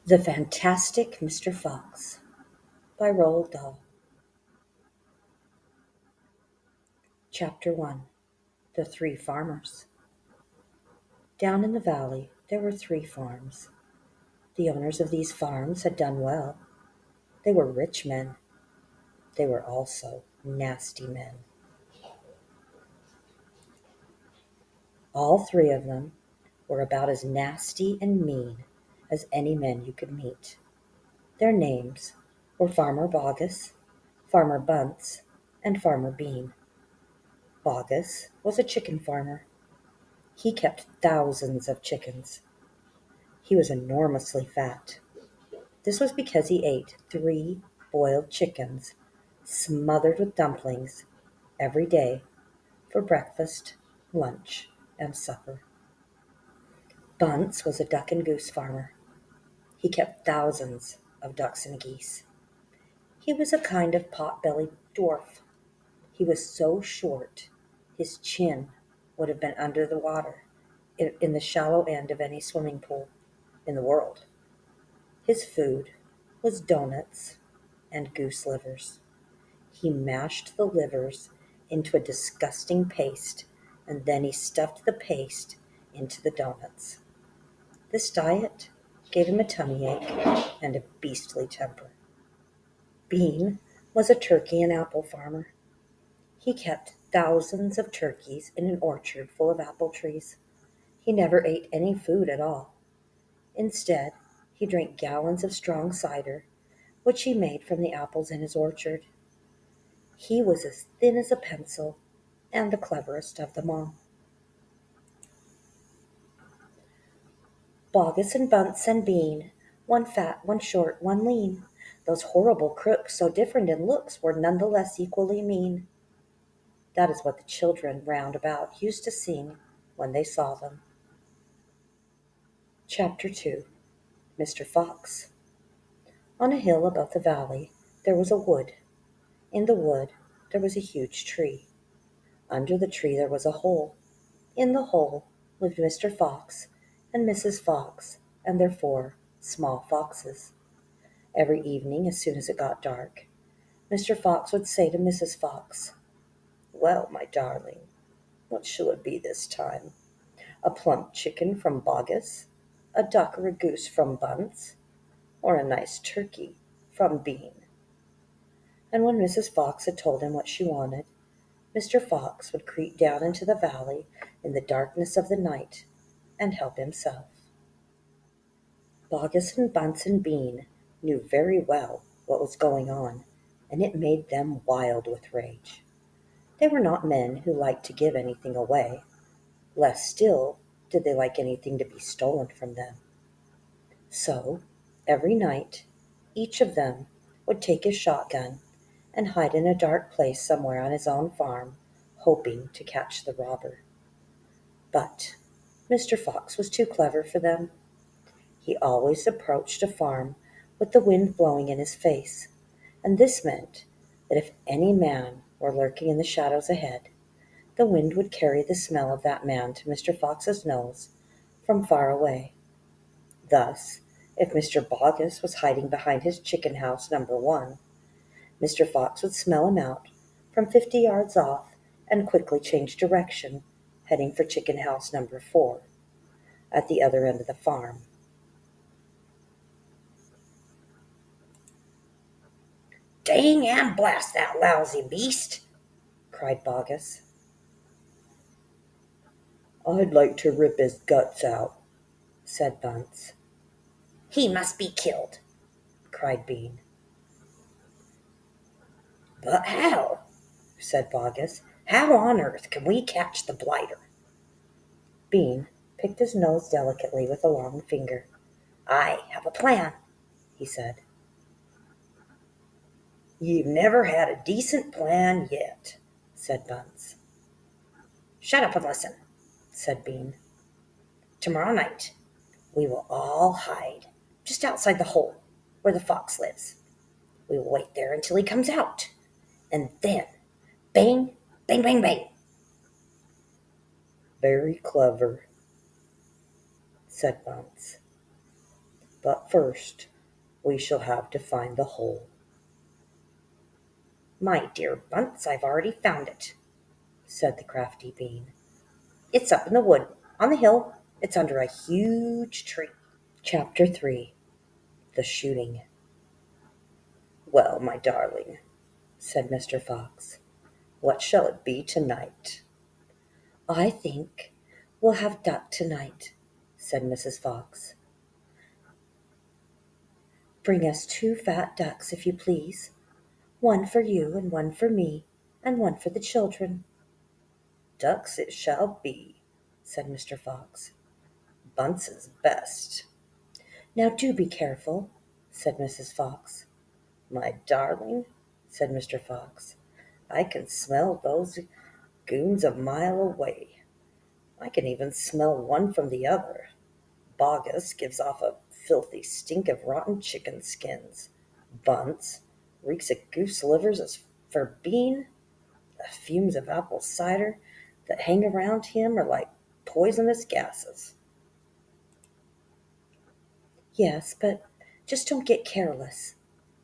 The Fantastic Mr. Fox by Roald Dahl. Chapter 1. The Three Farmers. Down in the valley there were 3 farms. The owners of these farms had done well. They were rich men. They were also nasty men. All 3 of them were about as nasty and mean as any men you could meet. Their names were Farmer Boggis, Farmer Bunce, and Farmer Bean. Boggis was a chicken farmer. He kept thousands of chickens. He was enormously fat. This was because he ate 3 boiled chickens, smothered with dumplings, every day for breakfast, lunch, and supper. Bunce was a duck and goose farmer. He kept thousands of ducks and geese. He was a kind of pot-bellied dwarf. He was so short, his chin would have been under the water in the shallow end of any swimming pool in the world. His food was doughnuts and goose livers. He mashed the livers into a disgusting paste, and then he stuffed the paste into the doughnuts. This diet gave him a tummy ache and a beastly temper. Bean was a turkey and apple farmer. He kept thousands of turkeys in an orchard full of apple trees. He never ate any food at all. Instead, he drank gallons of strong cider, which he made from the apples in his orchard. He was as thin as a pencil and the cleverest of them all. Boggis and Bunce and Bean, one fat, one short, one lean. Those horrible crooks, so different in looks, were none the less equally mean. That is what the children round about used to sing when they saw them. Chapter 2. Mr. Fox. On a hill above the valley there was a wood. In the wood there was a huge tree. Under the tree there was a hole. In the hole lived Mr. Fox and Mrs. Fox and their 4 small foxes. Every evening, as soon as it got dark, Mr. Fox would say to Mrs. Fox, "Well, my darling, what shall it be this time? A plump chicken from Boggis, a duck or a goose from Bunce, or a nice turkey from Bean?" And when Mrs. Fox had told him what she wanted, Mr. Fox would creep down into the valley in the darkness of the night and help himself. Boggis and Bunce and Bean knew very well what was going on, and it made them wild with rage. They were not men who liked to give anything away. Less still did they like anything to be stolen from them. So, every night, each of them would take his shotgun and hide in a dark place somewhere on his own farm, hoping to catch the robber. But Mr. Fox was too clever for them. He always approached a farm with the wind blowing in his face, and this meant that if any man were lurking in the shadows ahead, the wind would carry the smell of that man to Mr. Fox's nose from far away. Thus, if Mr. Boggis was hiding behind his chicken house number 1, Mr. Fox would smell him out from 50 yards off and quickly change direction, heading for chicken house number 4 at the other end of the farm. "Dang and blast that lousy beast!" cried Boggis. "I'd like to rip his guts out," said Bunce. "He must be killed," cried Bean. "But how?" said Boggis. "How on earth can we catch the blighter?" Bean picked his nose delicately with a long finger. "I have a plan," he said. "You've never had a decent plan yet," said Bunce. "Shut up and listen," said Bean. "Tomorrow night we will all hide just outside the hole where the fox lives. We will wait there until he comes out, and then bang, bang, bang, bang." "Very clever," said Bunce. But first we shall have to find the hole." "My dear Bunce, I've already found it," said the crafty Bean. "It's up in the wood, on the hill. It's under a huge tree." Chapter 3. The Shooting. "Well, my darling," said Mr. Fox, "what shall it be tonight?" "I think we'll have duck tonight," said Mrs. Fox. "Bring us 2 fat ducks, if you please. One for you and one for me, and one for the children." "Ducks it shall be," said Mr. Fox. "Bunce's best." "Now do be careful," said Mrs. Fox. "My darling," said Mr. Fox, "I can smell those goons a mile away. I can even smell one from the other. Bogus gives off a filthy stink of rotten chicken skins. Bunce reeks of goose livers. As for Bean, the fumes of apple cider that hang around him are like poisonous gases." "Yes, but just don't get careless,"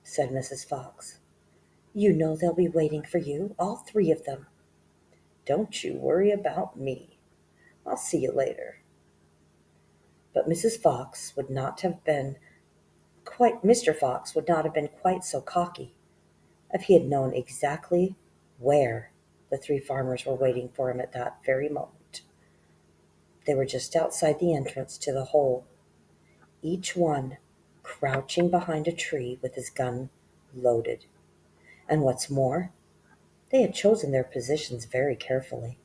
said Mrs. Fox. "You know they'll be waiting for you, all 3 of them." "Don't you worry about me. I'll see you later." But Mr. Fox would not have been quite so cocky if he had known exactly where the 3 farmers were waiting for him at that very moment. They were just outside the entrance to the hole, each one crouching behind a tree with his gun loaded. And what's more, they had chosen their positions very carefully,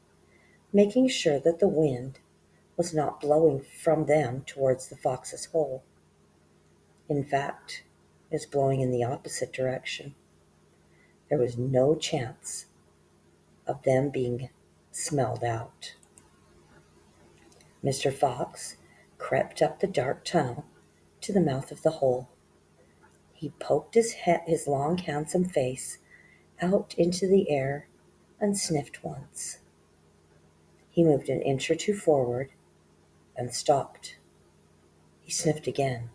making sure that the wind was not blowing from them towards the fox's hole. In fact, it was blowing in the opposite direction. There was no chance of them being smelled out. Mr. Fox crept up the dark tunnel to the mouth of the hole. He poked his long, handsome face out into the air and sniffed once. He moved an inch or 2 forward and stopped. He sniffed again.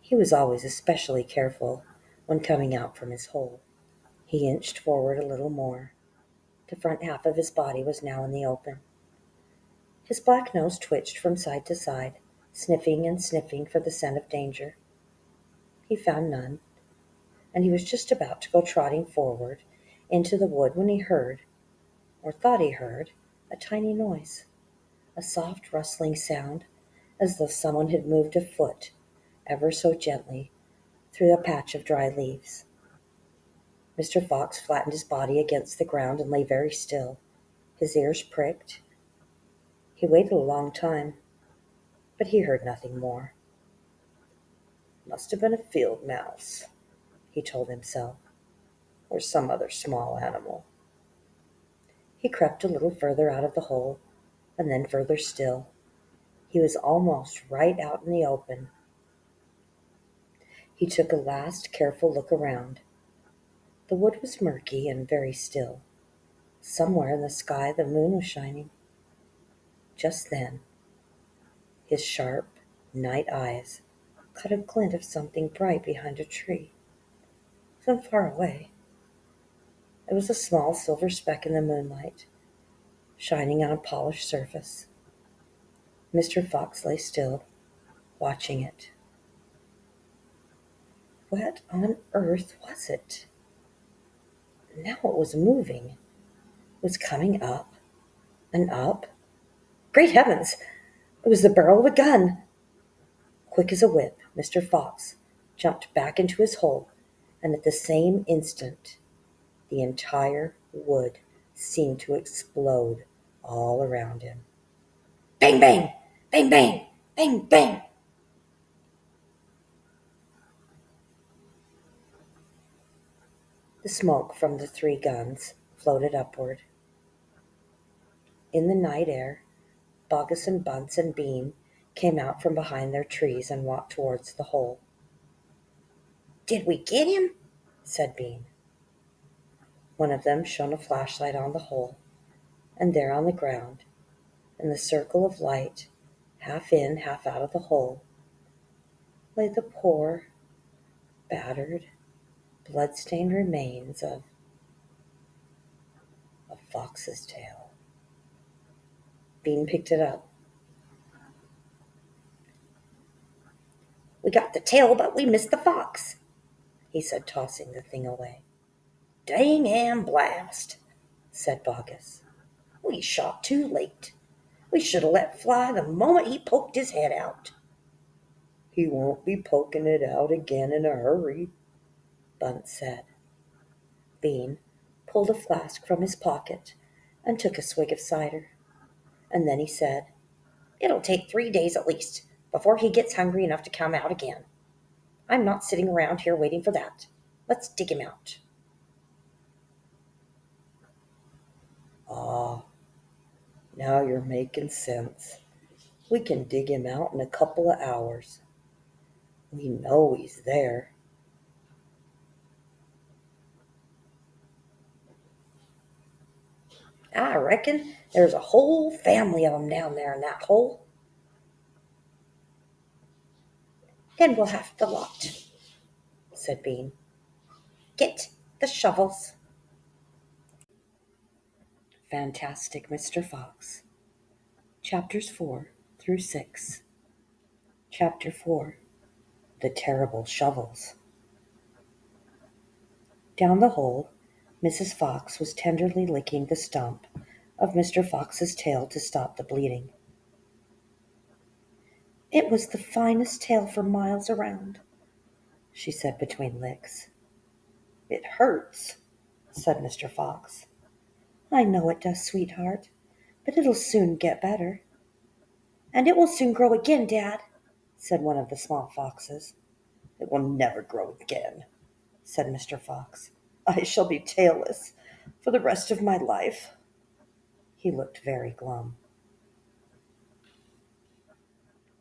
He was always especially careful when coming out from his hole. He inched forward a little more. The front half of his body was now in the open. His black nose twitched from side to side, sniffing and sniffing for the scent of danger. He found none, and he was just about to go trotting forward into the wood when he heard, or thought he heard, a tiny noise, a soft rustling sound, as though someone had moved a foot ever so gently through a patch of dry leaves. Mr. Fox flattened his body against the ground and lay very still. His ears pricked. He waited a long time, but he heard nothing more. "Must have been a field mouse," he told himself, "or some other small animal." He crept a little further out of the hole, and then further still. He was almost right out in the open. He took a last careful look around. The wood was murky and very still. Somewhere in the sky the moon was shining. Just then his sharp night eyes caught a glint of something bright behind a tree, from far away. It was a small silver speck in the moonlight, shining on a polished surface. Mr. Fox lay still, watching it. What on earth was it? Now it was moving. It was coming up and up. Great heavens! It was the barrel of a gun! Quick as a whip, Mr. Fox jumped back into his hole, and at the same instant the entire wood seemed to explode all around him. Bang, bang! Bang, bang! Bang, bang! The smoke from the 3 guns floated upward. In the night air, Bogus and Bunce and Bean came out from behind their trees and walked towards the hole. "Did we get him?" said Bean. One of them shone a flashlight on the hole, and there on the ground, in the circle of light, half in, half out of the hole, lay the poor, battered, blood-stained remains of a fox's tail. Bean picked it up. "We got the tail, but we missed the fox," he said, tossing the thing away. "Dang and blast," said Baugus. "We shot too late. We should have let fly the moment he poked his head out." "He won't be poking it out again in a hurry," Bunt said. Bean pulled a flask from his pocket and took a swig of cider, and then he said, "It'll take 3 days at least before he gets hungry enough to come out again. I'm not sitting around here waiting for that. Let's dig him out." "Ah, now you're making sense. We can dig him out in a couple of hours. We know he's there." "I reckon there's a whole family of 'em down there in that hole." "Then we'll have the lot," said Bean. "Get the shovels." Fantastic Mr. Fox. Chapters 4 through 6. Chapter 4. The Terrible Shovels. Down the hole, Mrs. Fox was tenderly licking the stump of Mr. Fox's tail to stop the bleeding. "It was the finest tail for miles around," she said between licks. "It hurts," said Mr. Fox. "I know it does, sweetheart, but it'll soon get better." "And it will soon grow again, Dad," said one of the small foxes. "It will never grow again," said Mr. Fox. "I shall be tailless for the rest of my life." He looked very glum.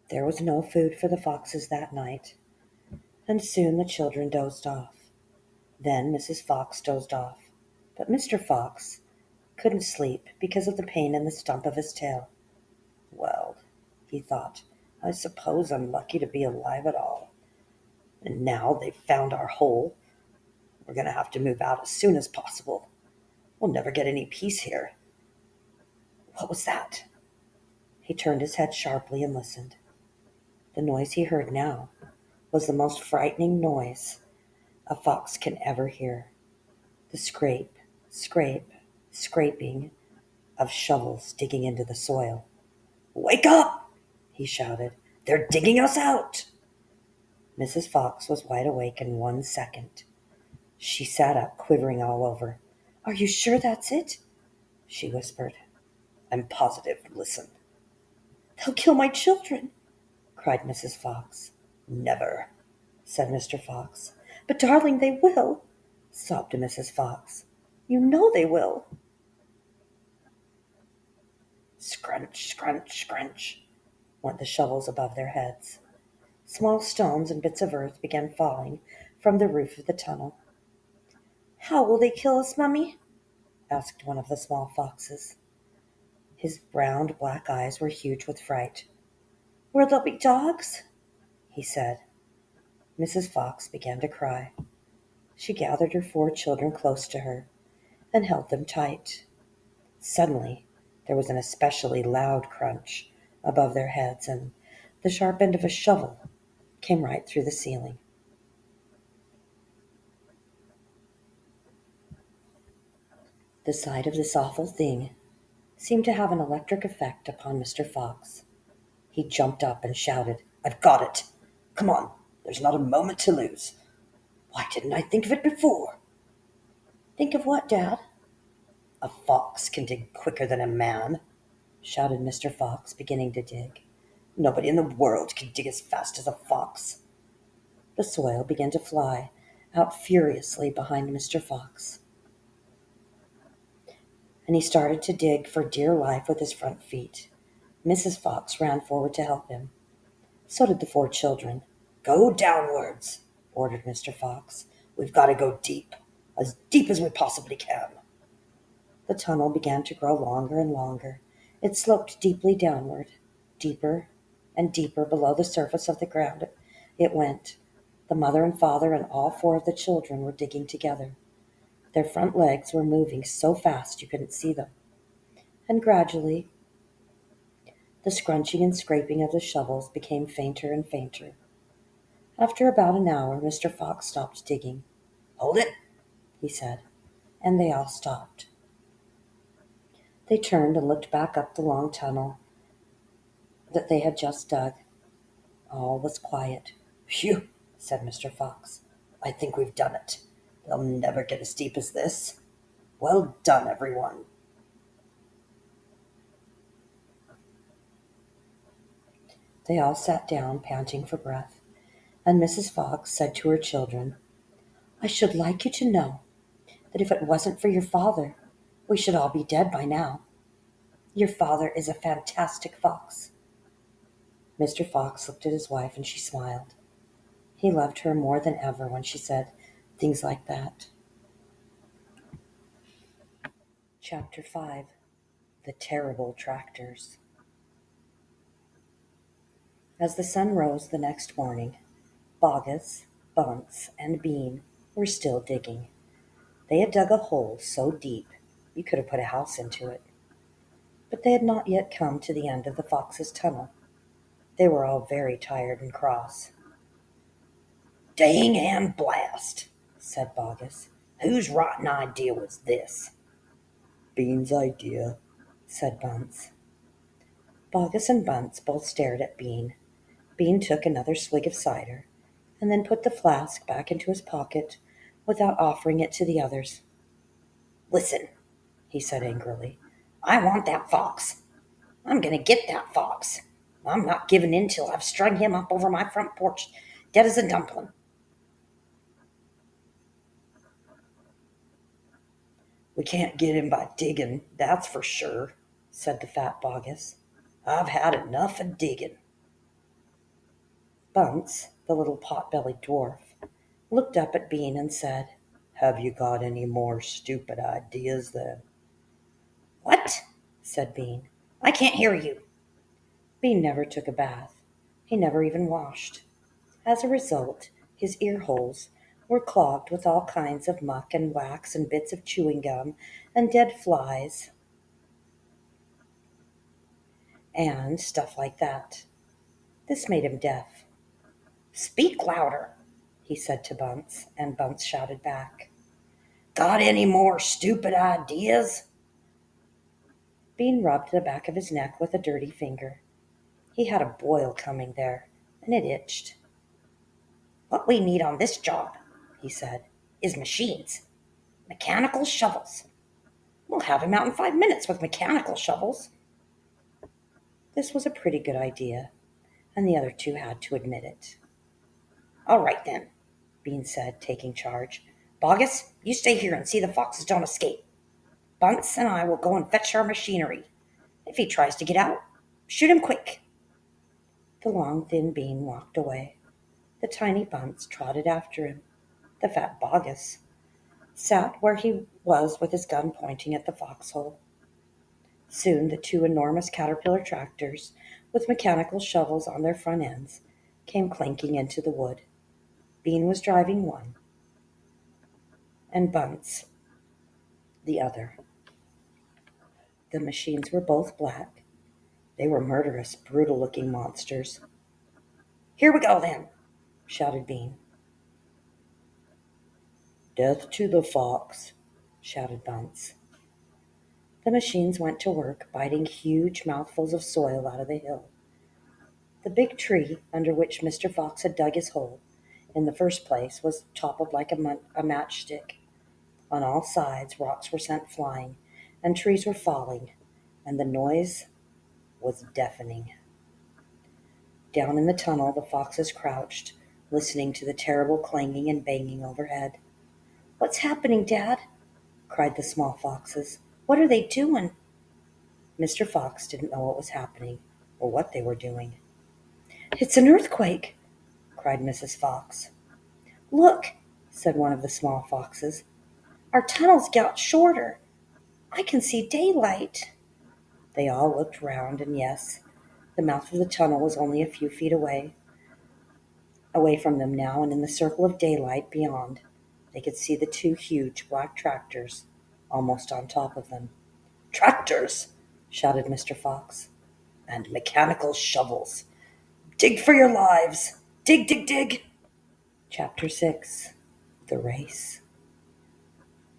There was no food for the foxes that night, and soon the children dozed off. Then Mrs. Fox dozed off, but Mr. Fox couldn't sleep because of the pain in the stump of his tail. "Well," he thought, "I suppose I'm lucky to be alive at all. And now they've found our hole, we're going to have to move out as soon as possible. We'll never get any peace here. What was that?" He turned his head sharply and listened. The noise he heard now was the most frightening noise a fox can ever hear. The scrape, scrape, scraping of shovels digging into the soil. "Wake up!" he shouted. "They're digging us out!" Mrs. Fox was wide awake in 1 second. She sat up, quivering all over. "Are you sure that's it?" she whispered. "I'm positive. Listen." "They'll kill my children," cried Mrs. Fox. "Never," said Mr. Fox. "But, darling, they will," sobbed Mrs. Fox. "You know they will." Scrunch, scrunch, scrunch went the shovels above their heads. Small stones and bits of earth began falling from the roof of the tunnel. "How will they kill us, Mummy?" asked one of the small foxes. His round black eyes were huge with fright. "Will there be dogs?" he said. Mrs. Fox began to cry. She gathered her 4 children close to her and held them tight. Suddenly, there was an especially loud crunch above their heads, and the sharp end of a shovel came right through the ceiling. The sight of this awful thing seemed to have an electric effect upon Mr. Fox. He jumped up and shouted, "I've got it! Come on, there's not a moment to lose. Why didn't I think of it before?" "Think of what, Dad?" "A fox can dig quicker than a man," shouted Mr. Fox, beginning to dig. "Nobody in the world can dig as fast as a fox." The soil began to fly out furiously behind Mr. Fox, and he started to dig for dear life with his front feet. Mrs. Fox ran forward to help him. So did the 4 children. "Go downwards," ordered Mr. Fox. "We've got to go deep as we possibly can." The tunnel began to grow longer and longer. It sloped deeply downward, deeper and deeper below the surface of the ground. It went. The mother and father and all four of the children were digging together. Their front legs were moving so fast you couldn't see them. And gradually, the scrunching and scraping of the shovels became fainter and fainter. After about an hour, Mr. Fox stopped digging. "Hold it," he said, and they all stopped. They turned and looked back up the long tunnel that they had just dug. All was quiet. "Phew," said Mr. Fox. "I think we've done it. They'll never get as deep as this. Well done, everyone." They all sat down, panting for breath, and Mrs. Fox said to her children, "I should like you to know that if it wasn't for your father, we should all be dead by now. Your father is a fantastic fox." Mr. Fox looked at his wife and she smiled. He loved her more than ever when she said things like that. Chapter 5. The Terrible Tractors. As the sun rose the next morning, Boggis, Bunce, and Bean were still digging. They had dug a hole so deep you could have put a house into it. But they had not yet come to the end of the fox's tunnel. They were all very tired and cross. "Dang and blast," said Boggis. "Whose rotten idea was this?" "Bean's idea," said Bunce. Boggis and Bunce both stared at Bean. Bean took another swig of cider, and then put the flask back into his pocket without offering it to the others. "Listen," he said angrily. "I want that fox. I'm going to get that fox. I'm not giving in till I've strung him up over my front porch, dead as a dumpling." "We can't get him by digging, that's for sure," said the fat Boggis. "I've had enough of digging." Bunce, the little pot-bellied dwarf, looked up at Bean and said, "Have you got any more stupid ideas then?" "What?" said Bean. "I can't hear you." Bean never took a bath. He never even washed. As a result, his ear holes were clogged with all kinds of muck and wax and bits of chewing gum and dead flies and stuff like that. This made him deaf. "Speak louder," he said to Bunce, and Bunce shouted back, "Got any more stupid ideas?" Bean rubbed the back of his neck with a dirty finger. He had a boil coming there, and it itched. "What we need on this job," he said, "is machines. Mechanical shovels. We'll have him out in 5 minutes with mechanical shovels." This was a pretty good idea, and the other two had to admit it. "All right, then," Bean said, taking charge. "Boggis, you stay here and see the foxes don't escape. Bunce and I will go and fetch our machinery. If he tries to get out, shoot him quick." The long, thin Bean walked away. The tiny Bunce trotted after him. The fat Boggis sat where he was with his gun pointing at the foxhole. Soon the two enormous caterpillar tractors, with mechanical shovels on their front ends, came clanking into the wood. Bean was driving one, and Bunce the other. The machines were both black. They were murderous, brutal-looking monsters. "Here we go, then," shouted Bean. "Death to the fox," shouted Bunce. The machines went to work, biting huge mouthfuls of soil out of the hill. The big tree under which Mr. Fox had dug his hole in the first place was toppled like a matchstick. On all sides rocks were sent flying, and trees were falling, and the noise was deafening. Down in the tunnel the foxes crouched, listening to the terrible clanging and banging overhead. "What's happening, Dad?" cried the small foxes. "What are they doing?" Mr. Fox didn't know what was happening or what they were doing. "It's an earthquake!" cried Mrs. Fox. "Look," said one of the small foxes. "Our tunnels got shorter. I can see daylight." They all looked round, and yes, the mouth of the tunnel was only a few feet away. Away from them now, and in the circle of daylight beyond, they could see the two huge black tractors almost on top of them. "Tractors!" shouted Mr. Fox. "And mechanical shovels! Dig for your lives! Dig, dig, dig!" Chapter 6. The Race.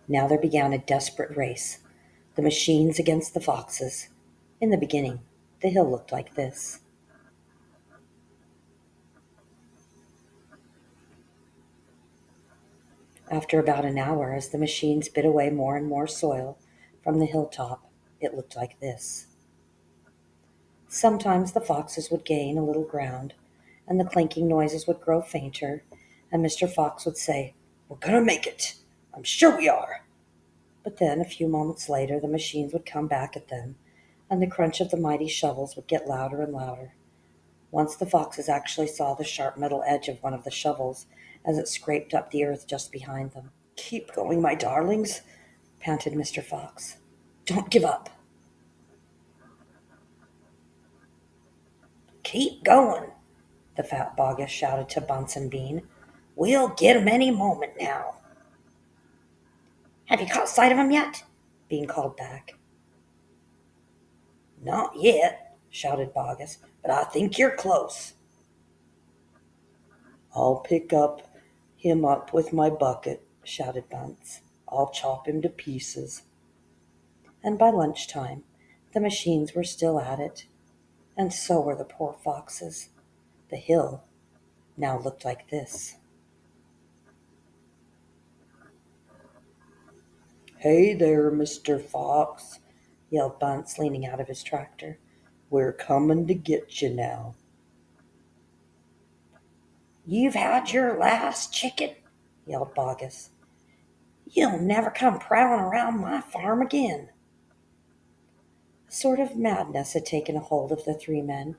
Now there began a desperate race, the machines against the foxes. In the beginning, the hill looked like this. After about an hour, as the machines bit away more and more soil from the hilltop, it looked like this. Sometimes the foxes would gain a little ground, and the clanking noises would grow fainter, and Mr. Fox would say, "We're going to make it. I'm sure we are." But then, a few moments later, the machines would come back at them, and the crunch of the mighty shovels would get louder and louder. Once the foxes actually saw the sharp metal edge of one of the shovels as it scraped up the earth just behind them. "Keep going, my darlings," panted Mr. Fox. "Don't give up." "Keep going," the fat Boggis shouted to Bunce and Bean. "We'll get 'em any moment now." "Have you caught sight of 'em yet?" Bean called back. "Not yet," shouted Boggis, "but I think you're close." "I'll pick him up with my bucket," shouted Bunce. "I'll chop him to pieces." And by lunchtime, the machines were still at it, and so were the poor foxes. The hill now looked like this. "Hey there, Mr. Fox," yelled Bunce, leaning out of his tractor. "We're coming to get you now." "You've had your last chicken," yelled Boggis. "You'll never come prowling around my farm again." A sort of madness had taken a hold of the three men.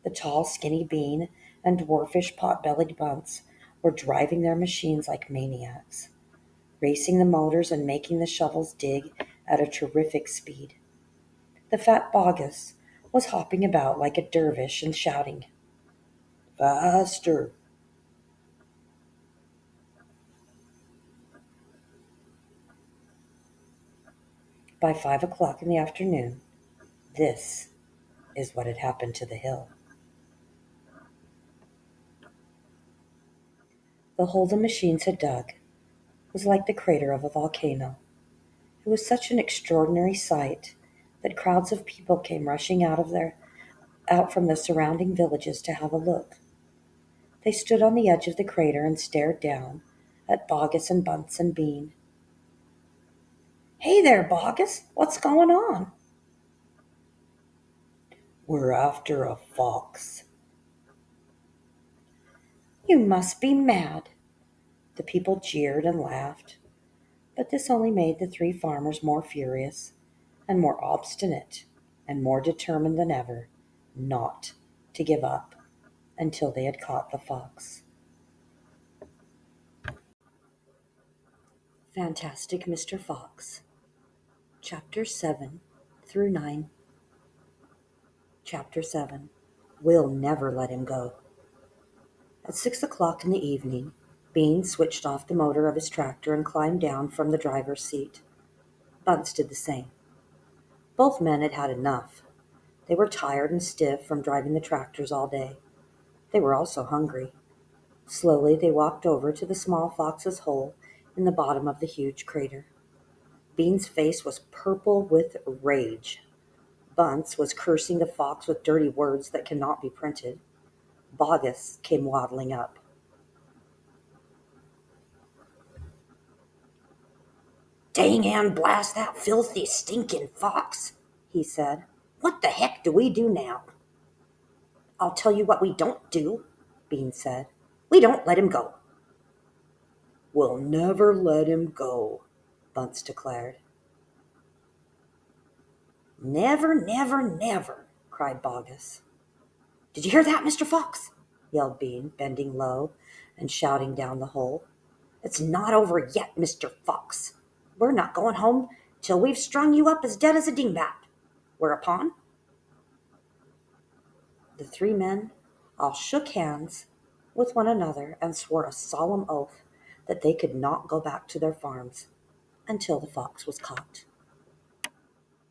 The tall, skinny Bean and dwarfish, pot-bellied Bunce were driving their machines like maniacs, racing the motors and making the shovels dig at a terrific speed. The fat Boggis was hopping about like a dervish and shouting, "Faster!" By 5 o'clock in the afternoon, this is what had happened to the hill. The hole the machines had dug was like the crater of a volcano. It was such an extraordinary sight that crowds of people came rushing out from the surrounding villages to have a look. They stood on the edge of the crater and stared down at Boggis and Bunce and Bean. "Hey there, Boggis, what's going on?" "We're after a fox." "You must be mad." The people jeered and laughed, but this only made the three farmers more furious and more obstinate and more determined than ever not to give up until they had caught the fox. Fantastic Mr. Fox, Chapter 7 through 9. Chapter 7. We'll never let him go. At 6 o'clock in the evening, Bean switched off the motor of his tractor and climbed down from the driver's seat. Bunce did the same. Both men had had enough. They were tired and stiff from driving the tractors all day. They were also hungry. Slowly they walked over to the small fox's hole in the bottom of the huge crater. Bean's face was purple with rage. Bunce was cursing the fox with dirty words that cannot be printed. Boggis came waddling up. "Dang and blast that filthy, stinking fox," he said. "What the heck do we do now?" "I'll tell you what we don't do," Bean said. "We don't let him go." "We'll never let him go," Bunce declared. "Never, never, never," cried Boggis. "Did you hear that, Mr. Fox?" yelled Bean, bending low and shouting down the hole. "It's not over yet, Mr. Fox. We're not going home till we've strung you up as dead as a dingbat." Whereupon the three men all shook hands with one another and swore a solemn oath that they could not go back to their farms until the fox was caught.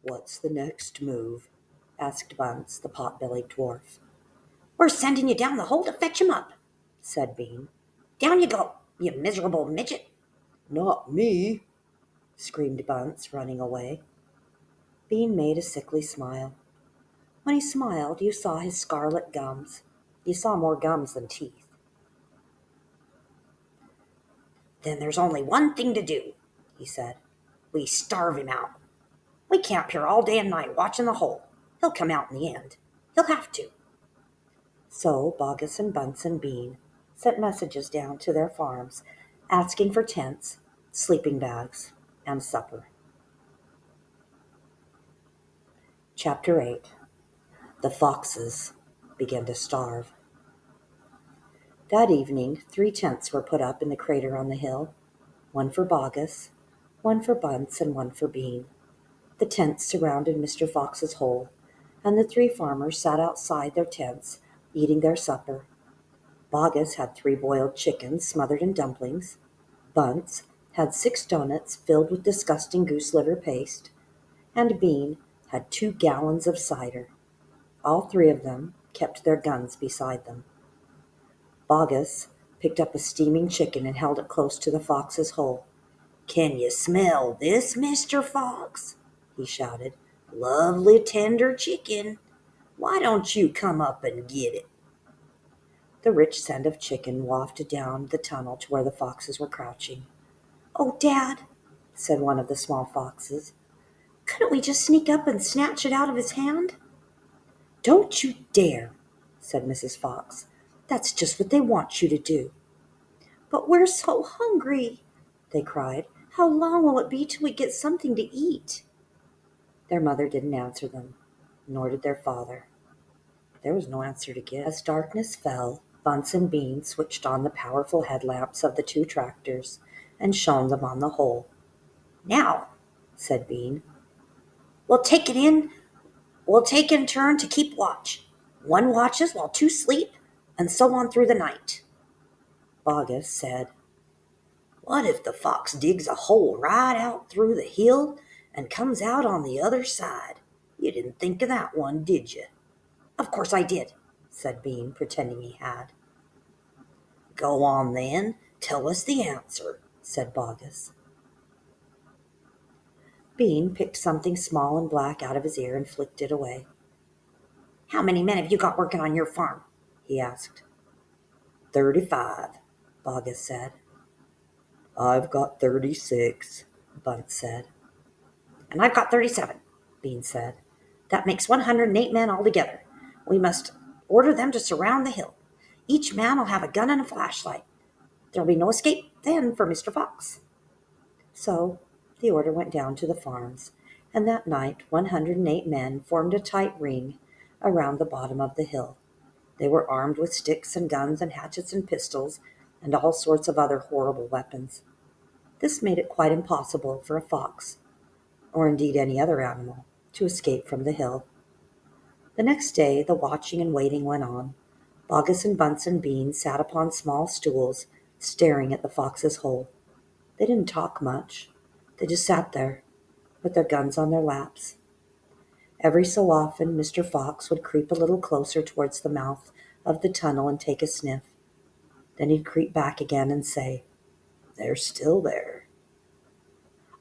"What's the next move?" asked Bunce, the pot-bellied dwarf. "We're sending you down the hole to fetch him up," said Bean. "Down you go, you miserable midget." "Not me!" screamed Bunce, running away. Bean made a sickly smile. When he smiled, you saw his scarlet gums. You saw more gums than teeth. "Then there's only one thing to do," he said. "We starve him out. We camp here all day and night watching the hole. He'll come out in the end. He'll have to." So Boggis and Bunce and Bean sent messages down to their farms asking for tents, sleeping bags, and supper. Chapter 8. The Foxes Begin to Starve. That evening 3 tents were put up in the crater on the hill, one for Boggis, one for Bunce, and one for Bean. The tents surrounded Mr. Fox's hole, and the 3 farmers sat outside their tents, eating their supper. Boggis had 3 boiled chickens smothered in dumplings. Bunce had 6 doughnuts filled with disgusting goose liver paste. And Bean had 2 gallons of cider. All 3 of them kept their guns beside them. Boggis picked up a steaming chicken and held it close to the fox's hole. "Can you smell this, Mr. Fox?" he shouted. "Lovely tender chicken. Why don't you come up and get it?" The rich scent of chicken wafted down the tunnel to where the foxes were crouching. "Oh, Dad," said one of the small foxes, "couldn't we just sneak up and snatch it out of his hand?" "Don't you dare," said Mrs. Fox. "That's just what they want you to do." "But we're so hungry," they cried. "How long will it be till we get something to eat?" Their mother didn't answer them, nor did their father. There was no answer to give. As darkness fell, Bunce and Bean switched on the powerful headlamps of the 2 tractors and shone them on the hole. "Now," said Bean, We'll take in turn to keep watch. One watches while 2 sleep, and so on through the night." Boggis said, "What if the fox digs a hole right out through the hill and comes out on the other side? You didn't think of that one, did you?" "Of course I did," said Bean, pretending he had. "Go on then, tell us the answer," said Boggis. Bean picked something small and black out of his ear and flicked it away. "How many men have you got working on your farm?" he asked. 35, Boggis said. "I've got 36, Bunce said. "And I've got 37, Bean said. "That makes 108 men altogether. We must order them to surround the hill. Each man will have a gun and a flashlight. There'll be no escape then for Mr. Fox." So the order went down to the farms, and that night 108 men formed a tight ring around the bottom of the hill. They were armed with sticks and guns and hatchets and pistols and all sorts of other horrible weapons. This made it quite impossible for a fox, or indeed any other animal, to escape from the hill. The next day the watching and waiting went on. Boggis and Bunce and Bean sat upon small stools, staring at the fox's hole. They didn't talk much. They just sat there, with their guns on their laps. Every so often Mr. Fox would creep a little closer towards the mouth of the tunnel and take a sniff. Then he'd creep back again and say, "They're still there."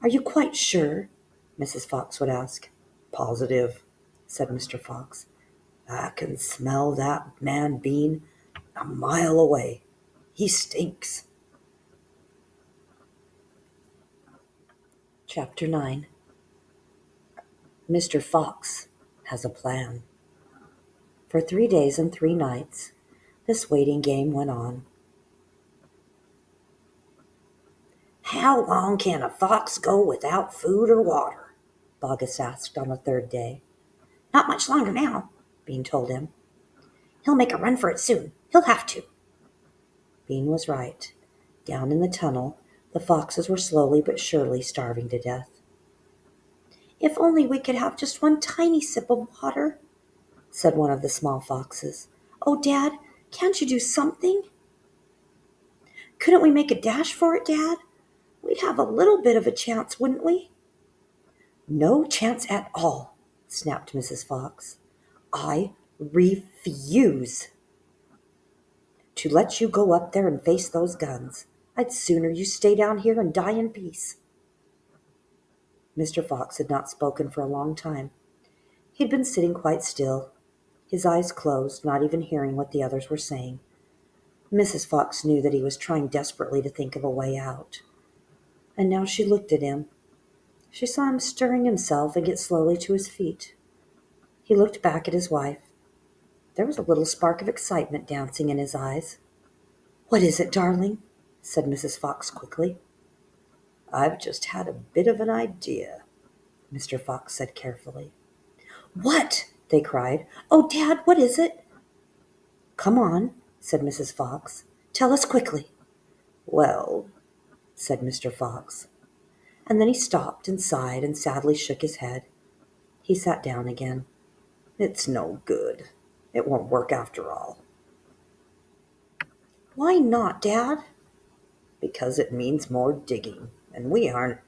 "Are you quite sure?" Mrs. Fox would ask. "Positive," said Mr. Fox. "I can smell that man Bean a mile away. He stinks." Chapter 9. Mr. Fox has a plan. For 3 days and 3 nights, this waiting game went on. "How long can a fox go without food or water?" Boggis asked on the 3rd day. "Not much longer now," Bean told him. "He'll make a run for it soon. He'll have to." Bean was right. Down in the tunnel, the foxes were slowly but surely starving to death. "If only we could have just one tiny sip of water," said one of the small foxes. "Oh, Dad, can't you do something?" Couldn't we make a dash for it, Dad? We'd have a little bit of a chance, wouldn't we?" "No chance at all," snapped Mrs. Fox. "I refuse to let you go up there and face those guns. I'd sooner you stay down here and die in peace." Mr. Fox had not spoken for a long time. He'd been sitting quite still, his eyes closed, not even hearing what the others were saying. Mrs. Fox knew that he was trying desperately to think of a way out. And now she looked at him. She saw him stirring himself and get slowly to his feet. He looked back at his wife. There was a little spark of excitement dancing in his eyes. "What is it, darling?" said Mrs. Fox quickly. "I've just had a bit of an idea," Mr. Fox said carefully. "What?" they cried. "Oh, Dad, what is it?" "Come on," said Mrs. Fox. "Tell us quickly." "Well," said Mr. Fox. And then he stopped and sighed and sadly shook his head. He sat down again. "It's no good. It won't work after all." "Why not, Dad?" "Because it means more digging, and we aren't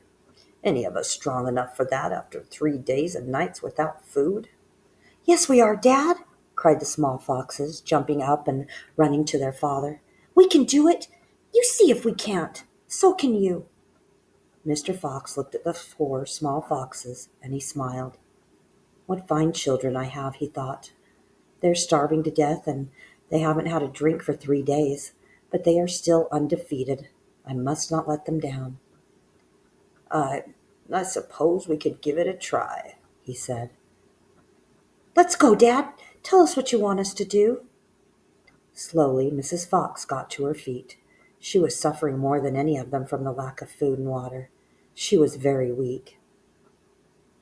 any of us strong enough for that after 3 days and nights without food." "Yes, we are, Dad," cried the small foxes, jumping up and running to their father. "We can do it. You see if we can't. So can you." Mr. Fox looked at the 4 small foxes, and he smiled. "What fine children I have," he thought. "They're starving to death, and they haven't had a drink for 3 days, but they are still undefeated. I must not let them down." I suppose we could give it a try," he said. "Let's go, Dad. Tell us what you want us to do." Slowly, Mrs. Fox got to her feet. She was suffering more than any of them from the lack of food and water. She was very weak.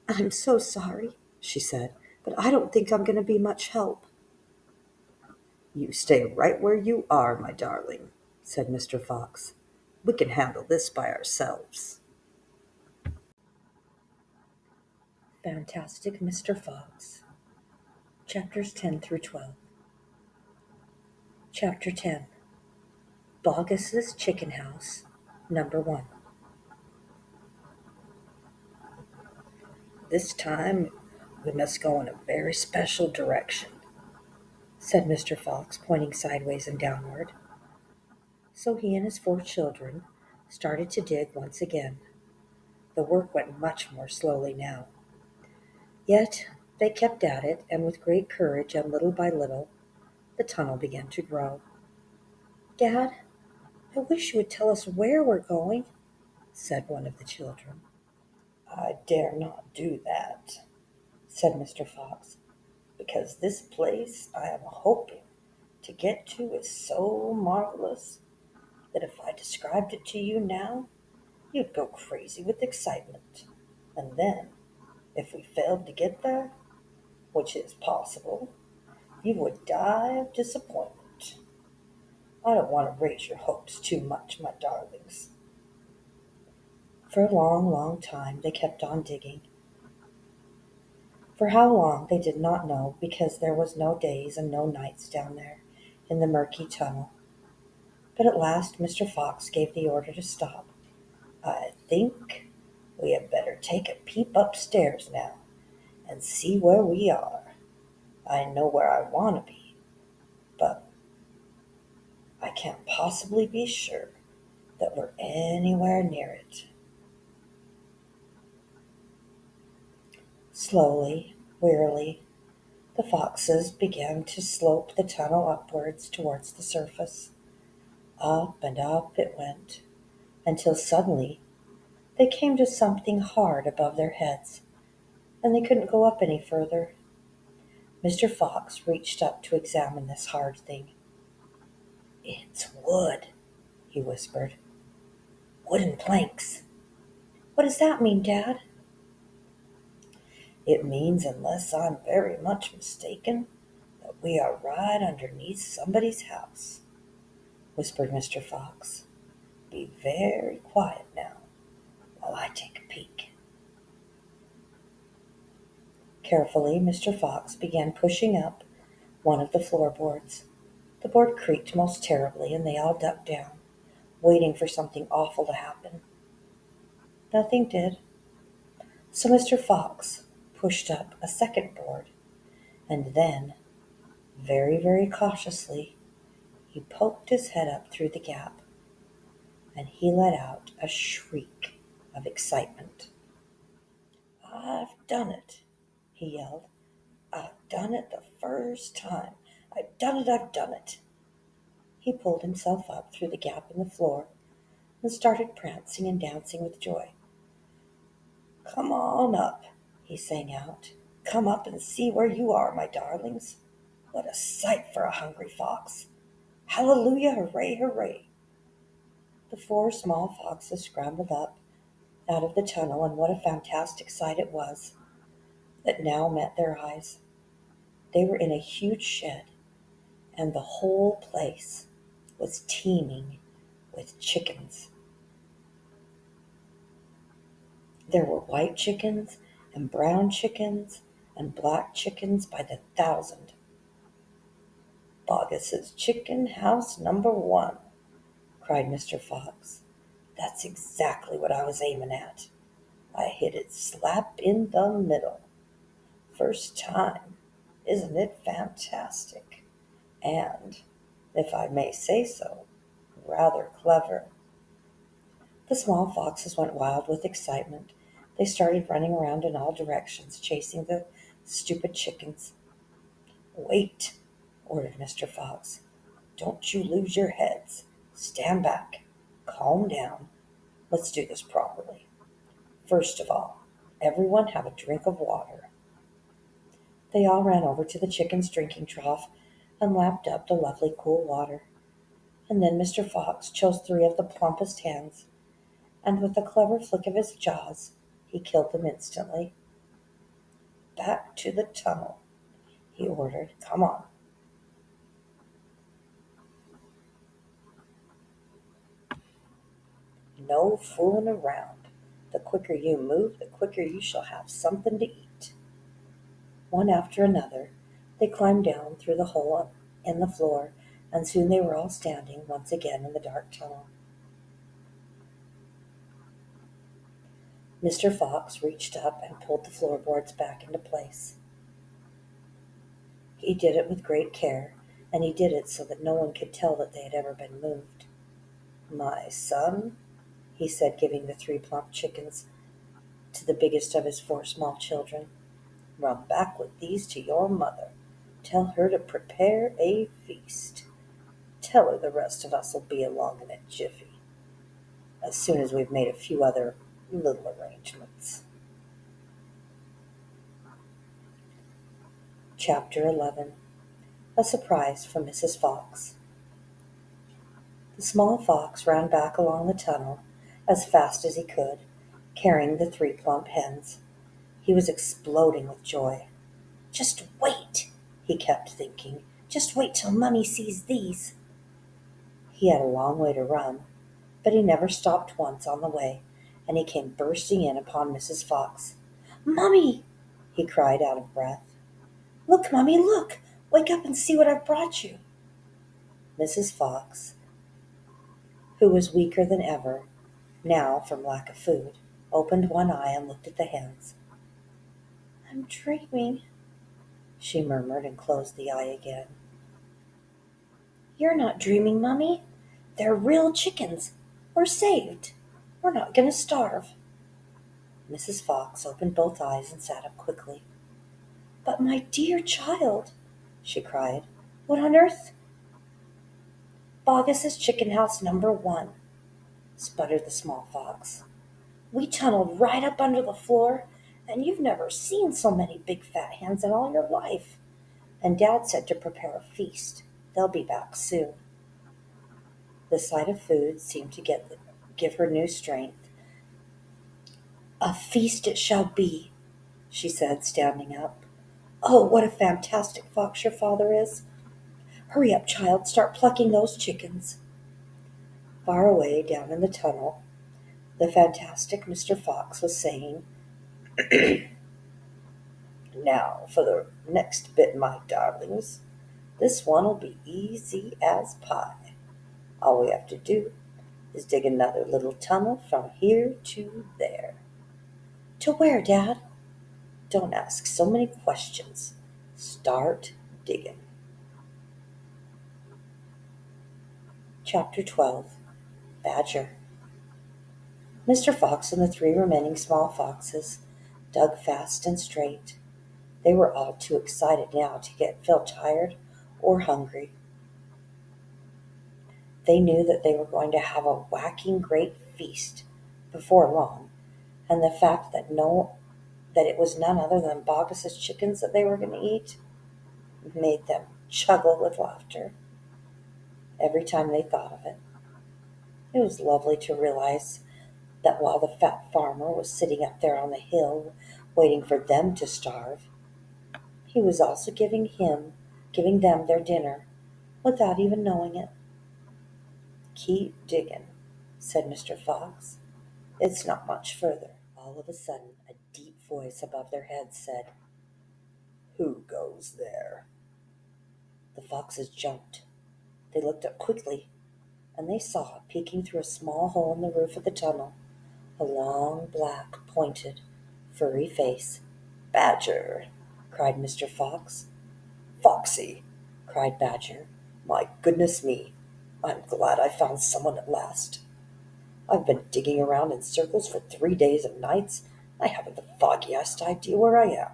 "I'm so sorry," she said, "but I don't think I'm going to be much help." "You stay right where you are, my darling," said Mr. Fox. "We can handle this by ourselves." Fantastic Mr. Fox. Chapters 10 through 12. Chapter 10. Boggis's Chicken House, Number 1. "This time we must go in a very special direction," said Mr. Fox, pointing sideways and downward. So he and his 4 children started to dig once again. The work went much more slowly now. Yet they kept at it, and with great courage, and little by little, the tunnel began to grow. "Dad, I wish you would tell us where we're going," said one of the children. "I dare not do that," said Mr. Fox, "because this place I am hoping to get to is so marvelous that if I described it to you now, you'd go crazy with excitement. And then, if we failed to get there, which is possible, you would die of disappointment. I don't want to raise your hopes too much, my darlings." For a long, long time they kept on digging. For how long they did not know, because there was no days and no nights down there in the murky tunnel. But at last Mr. Fox gave the order to stop. "I think we had better take a peep upstairs now and see where we are. I know where I want to be, but I can't possibly be sure that we're anywhere near it." Slowly, wearily, the foxes began to slope the tunnel upwards towards the surface. Up and up it went, until suddenly they came to something hard above their heads, and they couldn't go up any further. Mr. Fox reached up to examine this hard thing. "It's wood," he whispered. "Wooden planks." "What does that mean, Dad?" "It means, unless I'm very much mistaken, that we are right underneath somebody's house," whispered Mr. Fox. "Be very quiet now while I take a peek." Carefully, Mr. Fox began pushing up one of the floorboards. The board creaked most terribly, and they all ducked down. waiting for something awful to happen. Nothing did. So Mr. Fox pushed up a second board, and then, very, very cautiously, he poked his head up through the gap, and he let out a shriek of excitement. "I've done it!" he yelled. "I've done it the first time! I've done it! I've done it!" He pulled himself up through the gap in the floor and started prancing and dancing with joy. "Come on up," he sang out. "Come up and see where you are, my darlings. What a sight for a hungry fox! Hallelujah, hooray, hooray!" The four small foxes scrambled up out of the tunnel, and what a fantastic sight it was that now met their eyes. They were in a huge shed, and the whole place was teeming with chickens. There were white chickens and brown chickens and black chickens by the thousand. "Boggis's chicken house #1," cried Mr. Fox. "That's exactly what I was aiming at. I hit it slap in the middle. First time. Isn't it fantastic? And, if I may say so, rather clever." The small foxes went wild with excitement. They started running around in all directions, chasing the stupid chickens. "Wait," ordered Mr. Fox. "Don't you lose your heads. Stand back. Calm down. Let's do this properly. First of all, everyone have a drink of water." They all ran over to the chicken's drinking trough and lapped up the lovely cool water. And then Mr. Fox chose 3 of the plumpest hens, and with a clever flick of his jaws, he killed them instantly. "Back to the tunnel," he ordered. "Come on." "No fooling around. The quicker you move, the quicker you shall have something to eat." One after another, they climbed down through the hole in the floor, and soon they were all standing once again in the dark tunnel. Mr. Fox reached up and pulled the floorboards back into place. He did it with great care, and he did it so that no one could tell that they had ever been moved. "My son," he said, giving the 3 plump chickens to the biggest of his 4 small children, "run back with these to your mother. Tell her to prepare a feast. Tell her the rest of us will be along in a jiffy, as soon as we've made a few other little arrangements." Chapter 11. A Surprise from Mrs. Fox. The small fox ran back along the tunnel as fast as he could, carrying the 3 plump hens. He was exploding with joy. "Just wait," he kept thinking. "Just wait till Mummy sees these." He had a long way to run, but he never stopped once on the way, and he came bursting in upon Mrs. Fox. "Mummy!" he cried out of breath. "Look, Mummy, look! Wake up and see what I've brought you." Mrs. Fox, who was weaker than ever, now from lack of food, opened one eye and looked at the hens. "I'm dreaming," she murmured, and closed the eye again. "You're not dreaming, Mummy. They're real chickens. We're saved. We're not going to starve." Mrs. Fox opened both eyes and sat up quickly. "But my dear child," she cried, "what on earth—" "Boggis's chicken house #1," sputtered the small fox. "We tunneled right up under the floor, and you've never seen so many big fat hens in all your life. And Dad said to prepare a feast. They'll be back soon." The sight of food seemed to give her new strength. "A feast it shall be," she said, standing up. "Oh, what a fantastic fox your father is! Hurry up, child, start plucking those chickens." Far away down in the tunnel, the fantastic Mr. Fox was saying, "Now for the next bit, my darlings. This one'll be easy as pie. All we have to do is dig another little tunnel from here to there." "To where, Dad?" "Don't ask so many questions. Start digging." Chapter 12. Badger. Mr. Fox and the 3 remaining small foxes dug fast and straight. They were all too excited now to feel tired or hungry. They knew that they were going to have a whacking great feast before long, and the fact that it was none other than Bogus's chickens that they were going to eat made them chuckle with laughter every time they thought of it. It was lovely to realize that while the fat farmer was sitting up there on the hill waiting for them to starve, he was also giving them their dinner without even knowing it. "Keep digging," said Mr. Fox. "It's not much further." All of a sudden, a deep voice above their heads said, "Who goes there?" The foxes jumped. They looked up quickly, and they saw, peeking through a small hole in the roof of the tunnel, a long, black, pointed, furry face. "Badger!" cried Mr. Fox. "Foxy!" cried Badger. "My goodness me! I'm glad I found someone at last. I've been digging around in circles for 3 days and nights. I haven't the foggiest idea where I am."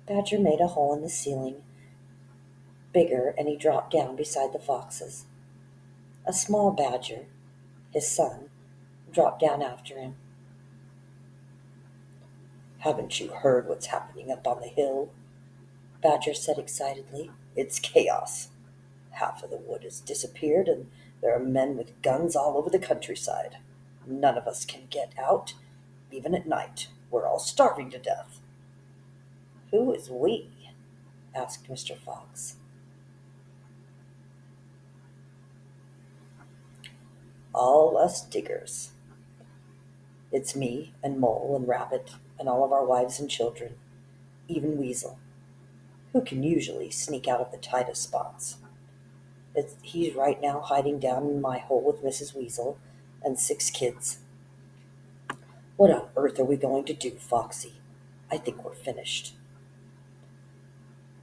Badger made a hole in the ceiling bigger, and he dropped down beside the foxes. A small badger, his son, dropped down after him. "Haven't you heard what's happening up on the hill?" Badger said excitedly. "It's chaos. Half of the wood has disappeared, and there are men with guns all over the countryside. None of us can get out, even at night. We're all starving to death." "Who is we?" asked Mr. Fox. "All us diggers. It's me and Mole and Rabbit and all of our wives and children, even Weasel, who can usually sneak out of the tightest spots. He's right now hiding down in my hole with Mrs. Weasel and 6 kids. What on earth are we going to do, Foxy? I think we're finished."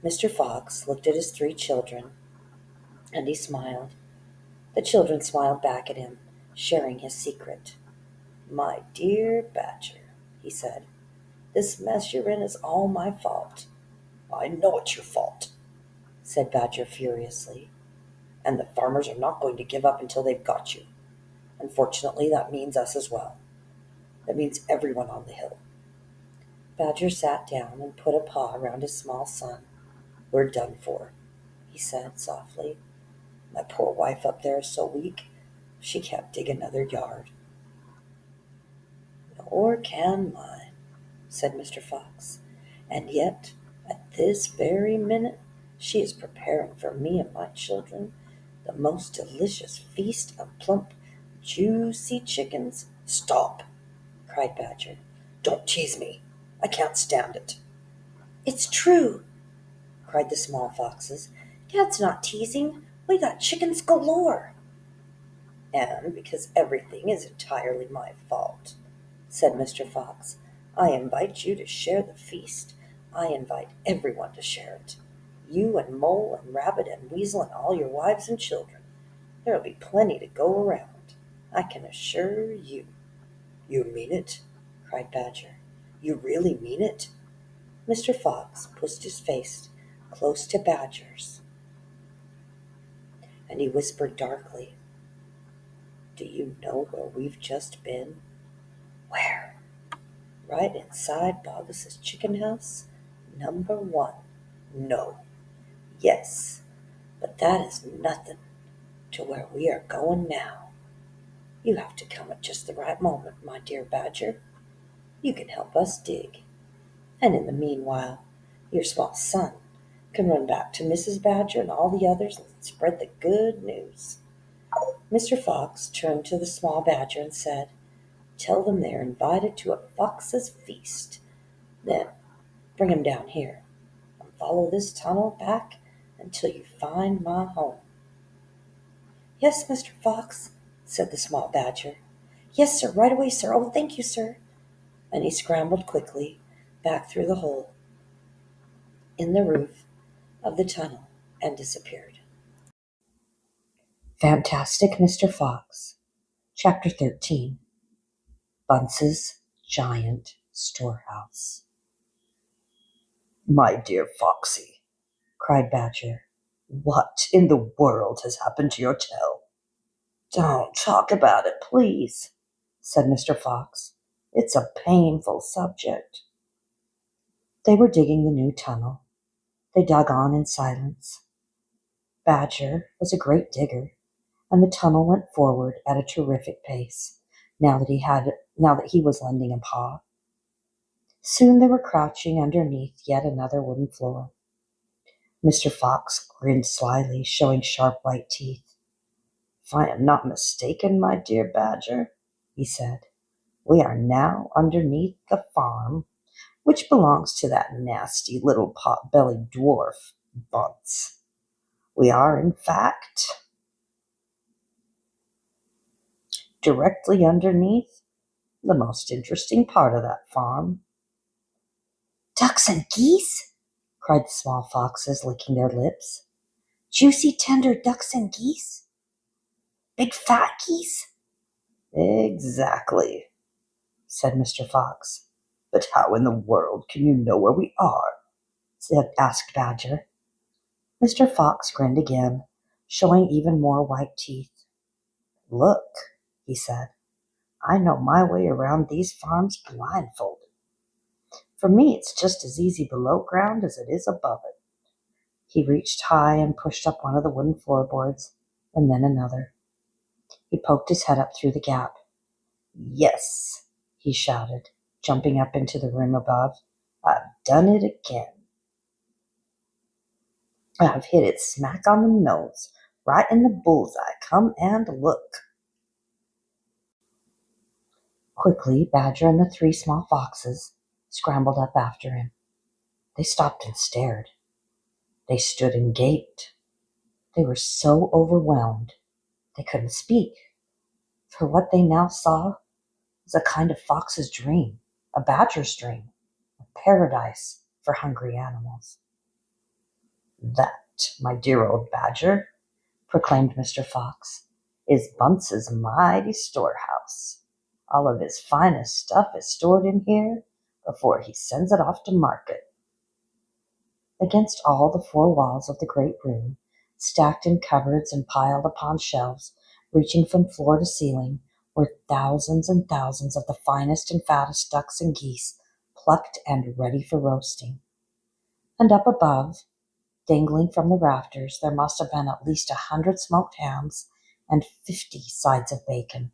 Mr. Fox looked at his 3 children, and he smiled. The children smiled back at him, sharing his secret. "My dear Badger," he said, "this mess you're in is all my fault." "I know it's your fault," said Badger furiously. "And the farmers are not going to give up until they've got you. Unfortunately, that means us as well. That means everyone on the hill." Badger sat down and put a paw around his small son. "We're done for," he said softly. "My poor wife up there is so weak, she can't dig another yard." "Nor can mine," said Mr. Fox. "And yet, at this very minute, she is preparing for me and my children the most delicious feast of plump, juicy chickens." "Stop!" cried Badger. "Don't tease me. I can't stand it." "It's true!" cried the small foxes. "Dad's not teasing. We got chickens galore." "And because everything is entirely my fault," said Mr. Fox, "I invite you to share the feast. I invite everyone to share it. You and Mole and Rabbit and Weasel and all your wives and children. There'll be plenty to go around, I can assure you." "You mean it?" cried Badger. "You really mean it?" Mr. Fox pushed his face close to Badger's, and he whispered darkly, "Do you know where we've just been?" "Where?" "Right inside Bogus's chicken house, #1. "No." "Yes, but that is nothing to where we are going now. You have to come at just the right moment, my dear Badger. You can help us dig, and in the meanwhile, your small son can run back to Mrs. Badger and all the others and spread the good news." Mr. Fox turned to the small badger and said, "Tell them they are invited to a fox's feast. Then bring 'em down here, and follow this tunnel back until you find my home." "Yes, Mr. Fox," said the small badger. "Yes, sir, right away, sir. Oh, thank you, sir." And he scrambled quickly back through the hole in the roof of the tunnel and disappeared. Fantastic Mr. Fox, Chapter 13, Bunce's Giant Storehouse. "My dear Foxy," cried Badger, "what in the world has happened to your tail?" "Don't talk about it, please," said Mr. Fox. "It's a painful subject." They were digging the new tunnel. They dug on in silence. Badger was a great digger, and the tunnel went forward at a terrific pace, now that he was lending a paw. Soon they were crouching underneath yet another wooden floor. Mr. Fox grinned slyly, showing sharp white teeth. "If I am not mistaken, my dear Badger," he said, "we are now underneath the farm, which belongs to that nasty little pot-bellied dwarf, Bunce. We are, in fact, directly underneath the most interesting part of that farm." "Ducks and geese?" cried the small foxes, licking their lips. "Juicy, tender ducks and geese? Big fat geese?" "Exactly," said Mr. Fox. "But how in the world can you know where we are?" asked Badger. Mr. Fox grinned again, showing even more white teeth. "Look," he said, "I know my way around these farms blindfolded. For me, it's just as easy below ground as it is above it." He reached high and pushed up one of the wooden floorboards, and then another. He poked his head up through the gap. "Yes," he shouted, jumping up into the room above, "I've done it again. I've hit it smack on the nose, right in the bullseye. Come and look." Quickly, Badger and the three small foxes scrambled up after him. They stopped and stared. They stood and gaped. They were so overwhelmed they couldn't speak, for what they now saw was a kind of fox's dream, a badger's dream, a paradise for hungry animals. "That, my dear old Badger," proclaimed Mr. Fox, "is Bunce's mighty storehouse. All of his finest stuff is stored in here before he sends it off to market." Against all the four walls of the great room, stacked in cupboards and piled upon shelves, reaching from floor to ceiling, were thousands and thousands of the finest and fattest ducks and geese, plucked and ready for roasting. And up above, dangling from the rafters, there must have been at least 100 smoked hams and 50 sides of bacon.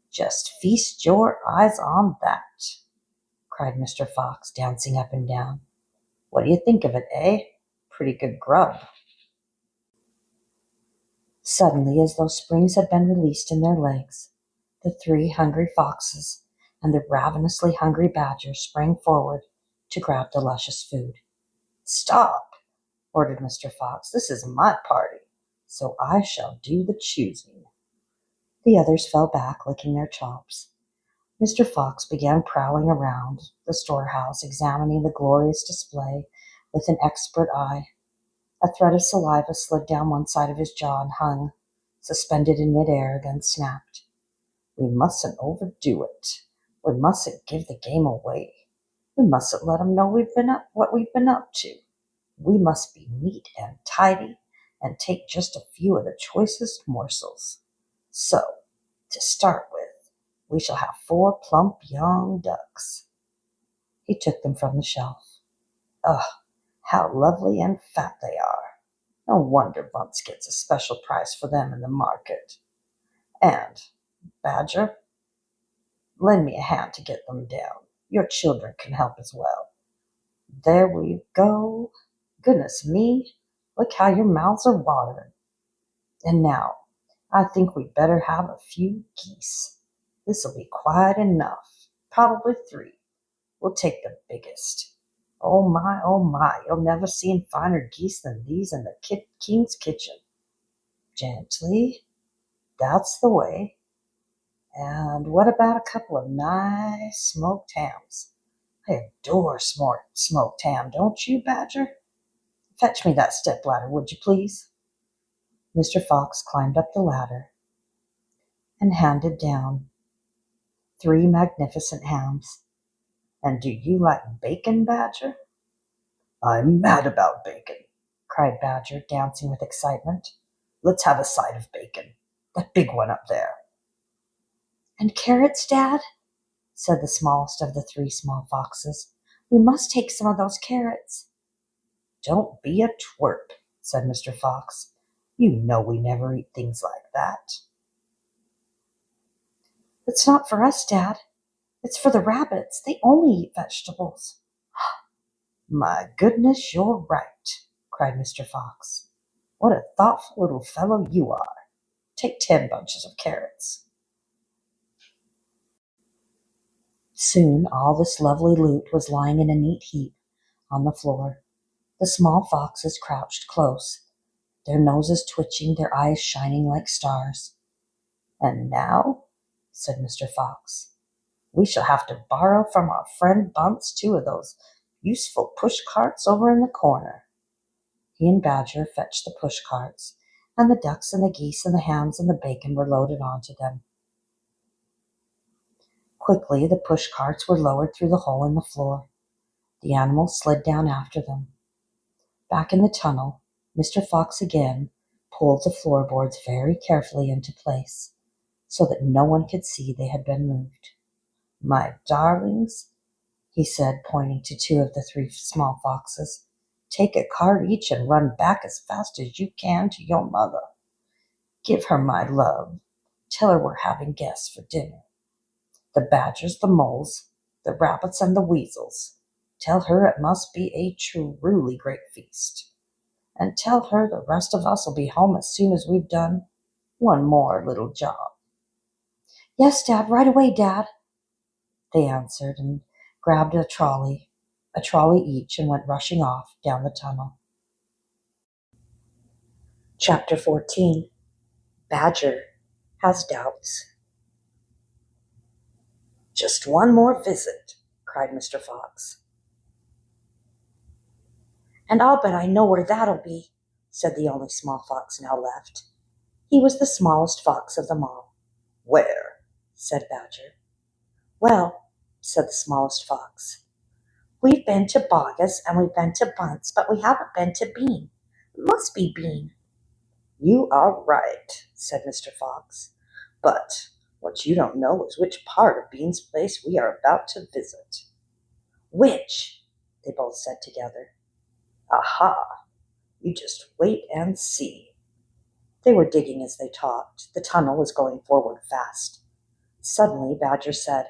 "Just feast your eyes on that," cried Mr. Fox, dancing up and down. "What do you think of it, eh? Pretty good grub." Suddenly, as though springs had been released in their legs, the three hungry foxes and the ravenously hungry badger sprang forward to grab the luscious food. "Stop!" ordered Mr. Fox. "This is my party, so I shall do the choosing." The others fell back, licking their chops. Mr. Fox began prowling around the storehouse, examining the glorious display with an expert eye. A thread of saliva slid down one side of his jaw and hung, suspended in midair, then snapped. "We mustn't overdo it. We mustn't give the game away. We mustn't let 'em know what we've been up to. We must be neat and tidy and take just a few of the choicest morsels. So, to start with, we shall have 4 plump young ducks." He took them from the shelf. "Ugh, how lovely and fat they are. No wonder Bunce gets a special price for them in the market. And, Badger, lend me a hand to get them down. Your children can help as well. There we go. Goodness me, look how your mouths are watering. And now, I think we'd better have a few geese. This'll be quite enough. Probably 3. We'll take the biggest. oh my, you'll never see finer geese than these in the king's kitchen. Gently, that's the way. And what about a couple of nice smoked hams? I adore smoked ham, don't you, Badger? Fetch me that stepladder, would you please? Mr. Fox climbed up the ladder and handed down 3 magnificent hams. And do you like bacon, Badger? I'm mad about bacon, cried Badger, dancing with excitement. Let's have a side of bacon. That big one up there. And carrots, Dad? Said the smallest of the 3 small foxes. We must take some of those carrots. Don't be a twerp, said Mr. Fox. You know we never eat things like that. It's not for us, Dad. It's for the rabbits. They only eat vegetables. My goodness, you're right, cried Mr. Fox. What a thoughtful little fellow you are. Take 10 bunches of carrots. Soon all this lovely loot was lying in a neat heap on the floor. The small foxes crouched close, their noses twitching, their eyes shining like stars. And now, said Mr. Fox, we shall have to borrow from our friend Bunce 2 of those useful push carts over in the corner. He and Badger fetched the push carts, and the ducks and the geese and the hams and the bacon were loaded onto them. Quickly the push carts were lowered through the hole in the floor. The animals slid down after them. Back in the tunnel, Mr. Fox again pulled the floorboards very carefully into place, so that no one could see they had been moved. My darlings, he said, pointing to 2 of the 3 small foxes, take a cart each and run back as fast as you can to your mother. Give her my love. Tell her we're having guests for dinner. The badgers, the moles, the rabbits, and the weasels. Tell her it must be a truly great feast. And tell her the rest of us will be home as soon as we've done one more little job. Yes, Dad, right away, Dad, they answered, and grabbed a trolley each, and went rushing off down the tunnel. Chapter 14. Badger has doubts. Just one more visit, cried Mr. Fox. And I'll bet I know where that'll be, said the only small fox now left. He was the smallest fox of them all. Where? Said Badger. Well, said the smallest fox, we've been to Bogus and we've been to Bunce, but we haven't been to Bean. It must be Bean. You are right, said Mr. Fox. But what you don't know is which part of Bean's place we are about to visit. Which? They both said together. Aha! You just wait and see. They were digging as they talked. The tunnel was going forward fast. Suddenly, Badger said,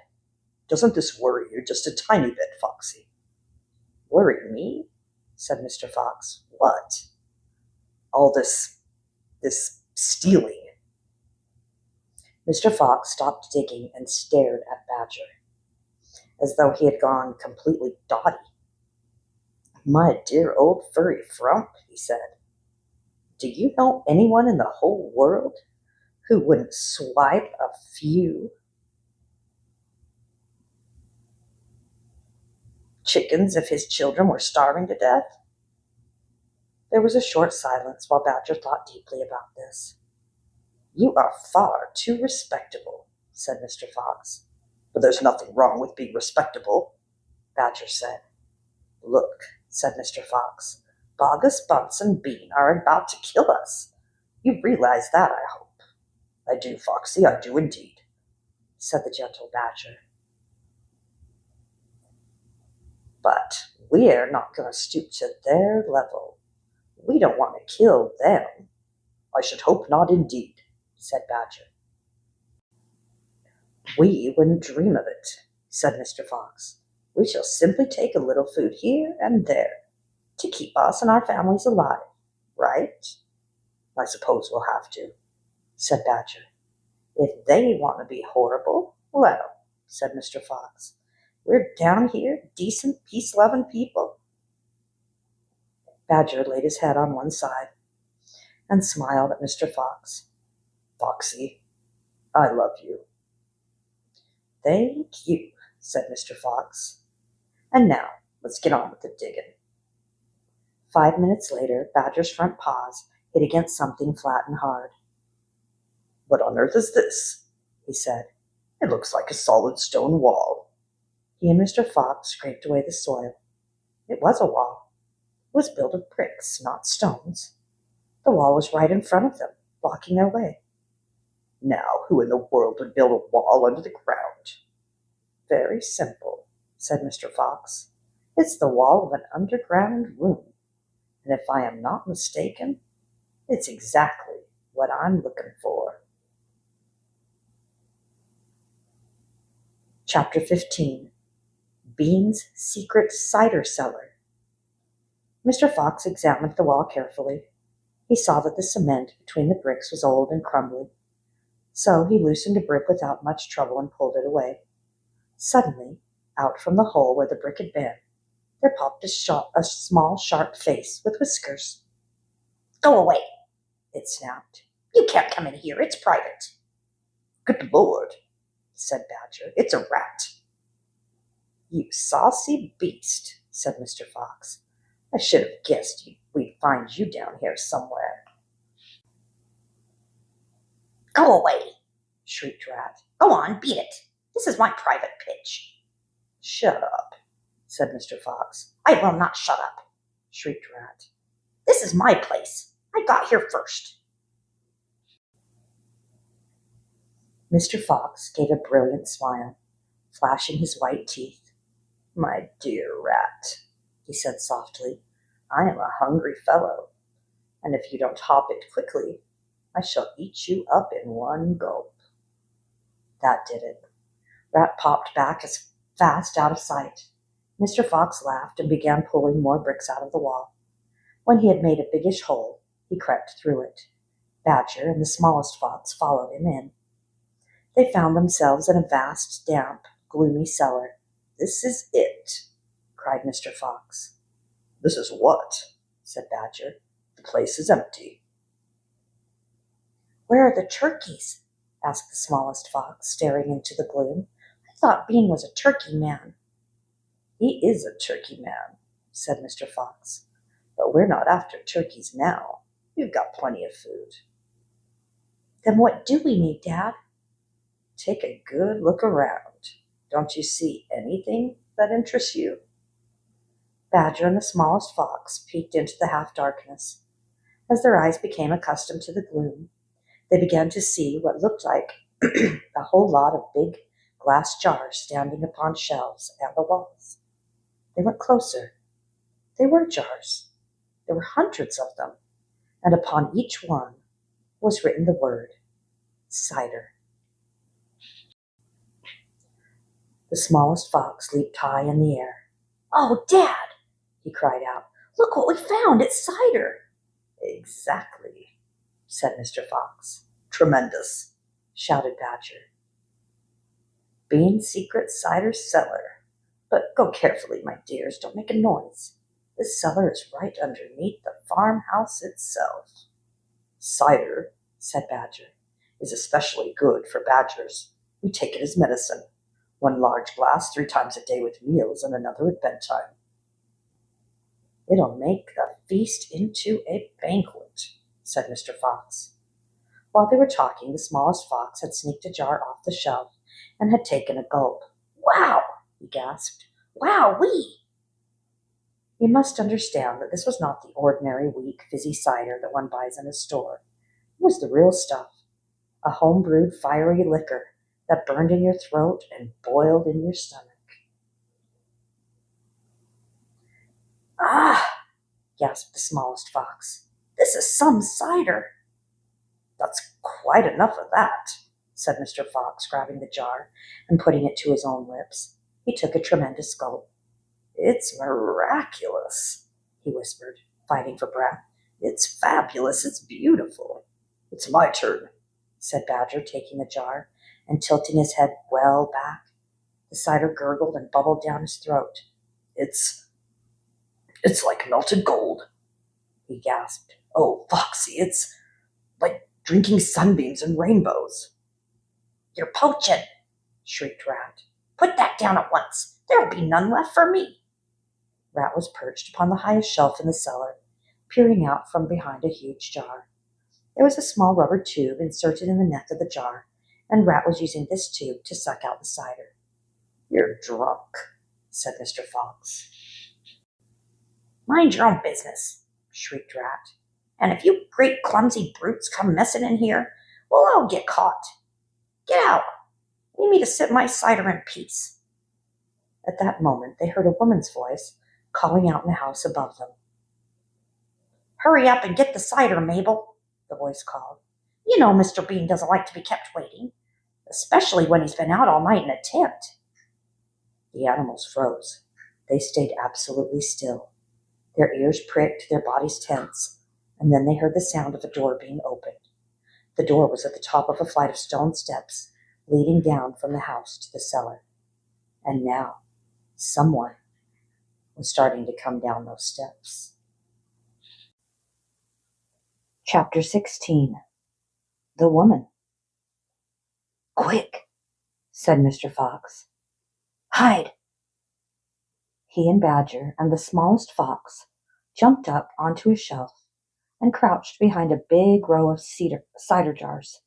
Doesn't this worry you just a tiny bit, Foxy? Worry me? Said Mr. Fox. What? All this stealing. Mr. Fox stopped digging and stared at Badger, as though he had gone completely dotty. My dear old furry frump, he said, do you know anyone in the whole world who wouldn't swipe a few chickens if his children were starving to death? There was a short silence while Badger thought deeply about this. You are far too respectable, said Mr. Fox. But there's nothing wrong with being respectable, Badger said. Look, said Mr. Fox, Bogus, Bunce, and Bean are about to kill us. You realize that, I hope. I do, Foxy, I do indeed, said the gentle Badger. But we're not going to stoop to their level. We don't want to kill them. I should hope not indeed, said Badger. We wouldn't dream of it, said Mr. Fox. We shall simply take a little food here and there to keep us and our families alive, right? I suppose we'll have to, said Badger. If they want to be horrible, let 'em, said Mr. Fox. We're down here, decent, peace-loving people. Badger laid his head on one side and smiled at Mr. Fox. "Foxy, I love you." "Thank you," said Mr. Fox. "And now let's get on with the digging." 5 minutes later, Badger's front paws hit against something flat and hard. "What on earth is this?" he said. "It looks like a solid stone wall." He and Mr. Fox scraped away the soil. It was a wall. It was built of bricks, not stones. The wall was right in front of them, blocking their way. "Now, who in the world would build a wall under the ground?" "Very simple," said Mr. Fox. "It's the wall of an underground room. And if I am not mistaken, it's exactly what I'm looking for." Chapter 15. Bean's Secret Cider Cellar. Mr. Fox examined the wall carefully. He saw that the cement between the bricks was old and crumbly. So he loosened a brick without much trouble and pulled it away. Suddenly, out from the hole where the brick had been, there popped a small, sharp face with whiskers. "Go away," it snapped. "You can't come in here. It's private." "Good Lord," said Badger. "It's a rat." "You saucy beast," said Mr. Fox. "I should have guessed we'd find you down here somewhere." "Go away," shrieked Rat. "Go on, beat it. This is my private pitch." "Shut up," said Mr. Fox. "I will not shut up," shrieked Rat. "This is my place. I got here first." Mr. Fox gave a brilliant smile, flashing his white teeth. "My dear Rat," he said softly, "I am a hungry fellow, and if you don't hop it quickly, I shall eat you up in one gulp." That did it. Rat popped back as fast out of sight. Mr. Fox laughed and began pulling more bricks out of the wall. When he had made a biggish hole, he crept through it. Badger and the smallest fox followed him in. They found themselves in a vast, damp, gloomy cellar. "This is it," cried Mr. Fox. "This is what?" said Badger. "The place is empty." "Where are the turkeys?" asked the smallest fox, staring into the gloom. "I thought Bean was a turkey man." "He is a turkey man," said Mr. Fox. "But we're not after turkeys now. We've got plenty of food." "Then what do we need, Dad?" "Take a good look around. Don't you see anything that interests you?" Badger and the smallest fox peeked into the half-darkness. As their eyes became accustomed to the gloom, they began to see what looked like a whole lot of big glass jars standing upon shelves and the walls. They went closer. They were jars. There were hundreds of them, and upon each one was written the word cider. The smallest fox leaped high in the air. "Oh, Dad!" he cried out. "Look what we found! It's cider!" "Exactly," said Mr. Fox. "Tremendous," shouted Badger. "Bean's secret cider cellar. But go carefully, my dears. Don't make a noise. This cellar is right underneath the farmhouse itself." "Cider," said Badger, "is especially good for badgers. We take it as medicine. One large glass 3 times a day with meals and another at bedtime." "It'll make the feast into a banquet," said Mr. Fox. While they were talking, the smallest fox had sneaked a jar off the shelf and had taken a gulp. "Wow!" he gasped. "Wow-wee!" You must understand that this was not the ordinary weak, fizzy cider that one buys in a store. It was the real stuff, a home-brewed fiery liquor that burned in your throat and boiled in your stomach. "Ah!" gasped the smallest fox. "This is some cider." "That's quite enough of that," said Mr. Fox, grabbing the jar and putting it to his own lips. He took a tremendous gulp. "It's miraculous," he whispered, fighting for breath. "It's fabulous. It's beautiful." "It's my turn," said Badger, taking the jar and tilting his head well back. The cider gurgled and bubbled down his throat. It's like melted gold," he gasped. "Oh, Foxy, it's like drinking sunbeams and rainbows." "You're poaching," shrieked Rat. "Put that down at once. There'll be none left for me." Rat was perched upon the highest shelf in the cellar, peering out from behind a huge jar. There was a small rubber tube inserted in the neck of the jar, and Rat was using this tube to suck out the cider. "You're drunk," said Mr. Fox. "Mind your own business," shrieked Rat. "And if you great clumsy brutes come messing in here, we'll all get caught. Get out. Leave me to sip my cider in peace." At that moment they heard a woman's voice calling out in the house above them. "Hurry up and get the cider, Mabel," the voice called. "You know Mr. Bean doesn't like to be kept waiting, especially when he's been out all night in a tent." The animals froze. They stayed absolutely still. Their ears pricked, their bodies tense, and then they heard the sound of a door being opened. The door was at the top of a flight of stone steps leading down from the house to the cellar. And now someone was starting to come down those steps. Chapter 16. The Woman. "Quick," said Mr. Fox. "Hide." He and Badger and the smallest fox jumped up onto a shelf and crouched behind a big row of cider jars.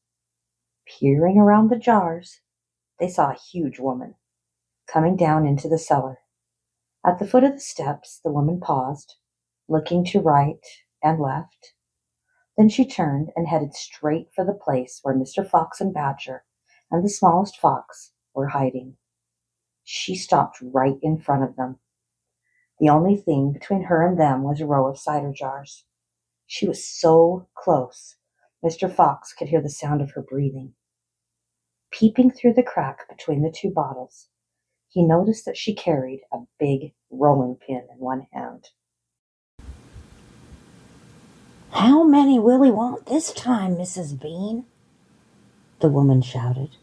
Peering around the jars, they saw a huge woman coming down into the cellar. At the foot of the steps, the woman paused, looking to right and left. Then she turned and headed straight for the place where Mr. Fox and Badger and the smallest fox were hiding. She stopped right in front of them. The only thing between her and them was a row of cider jars. She was so close, Mr. Fox could hear the sound of her breathing. Peeping through the crack between the two bottles, he noticed that she carried a big rolling pin in one hand. "How many will we want this time, Mrs. Bean?" the woman shouted.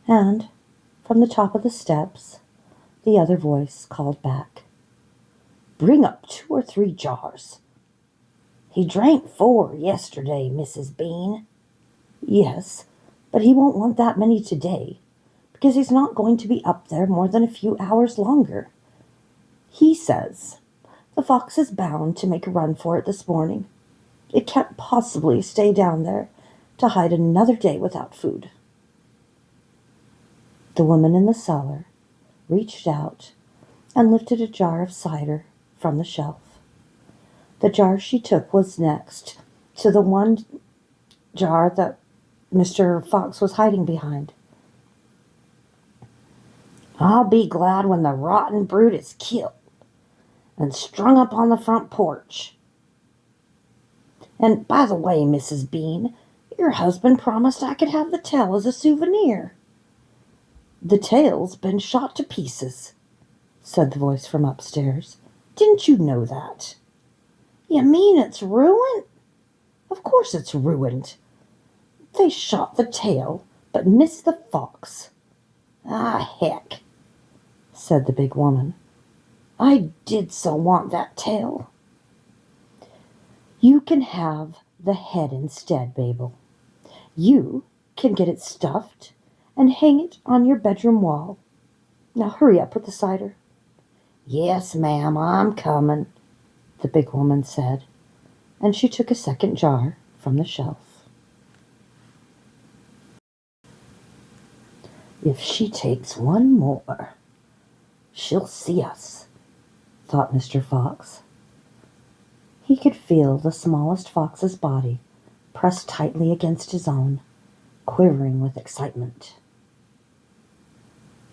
And from the top of the steps, the other voice called back, "Bring up 2 or 3 jars." "He drank 4 yesterday, Mrs. Bean." "Yes, but he won't want that many today, because he's not going to be up there more than a few hours longer. He says the fox is bound to make a run for it this morning. It can't possibly stay down there to hide another day without food." The woman in the cellar reached out and lifted a jar of cider from the shelf. The jar she took was next to the one jar that Mr. Fox was hiding behind. "I'll be glad when the rotten brute is killed and strung up on the front porch. And by the way, Mrs. Bean, your husband promised I could have the tail as a souvenir." "The tail's been shot to pieces," said the voice from upstairs. "Didn't you know that?" "You mean it's ruined?" "Of course it's ruined. They shot the tail, but missed the fox." "Ah, heck," said the big woman. "I did so want that tail." "You can have the head instead, Mabel. You can get it stuffed and hang it on your bedroom wall. Now hurry up with the cider." "Yes, ma'am, I'm coming," the big woman said, and she took a second jar from the shelf. "If she takes one more, she'll see us," thought Mr. Fox. He could feel the smallest fox's body pressed tightly against his own, quivering with excitement.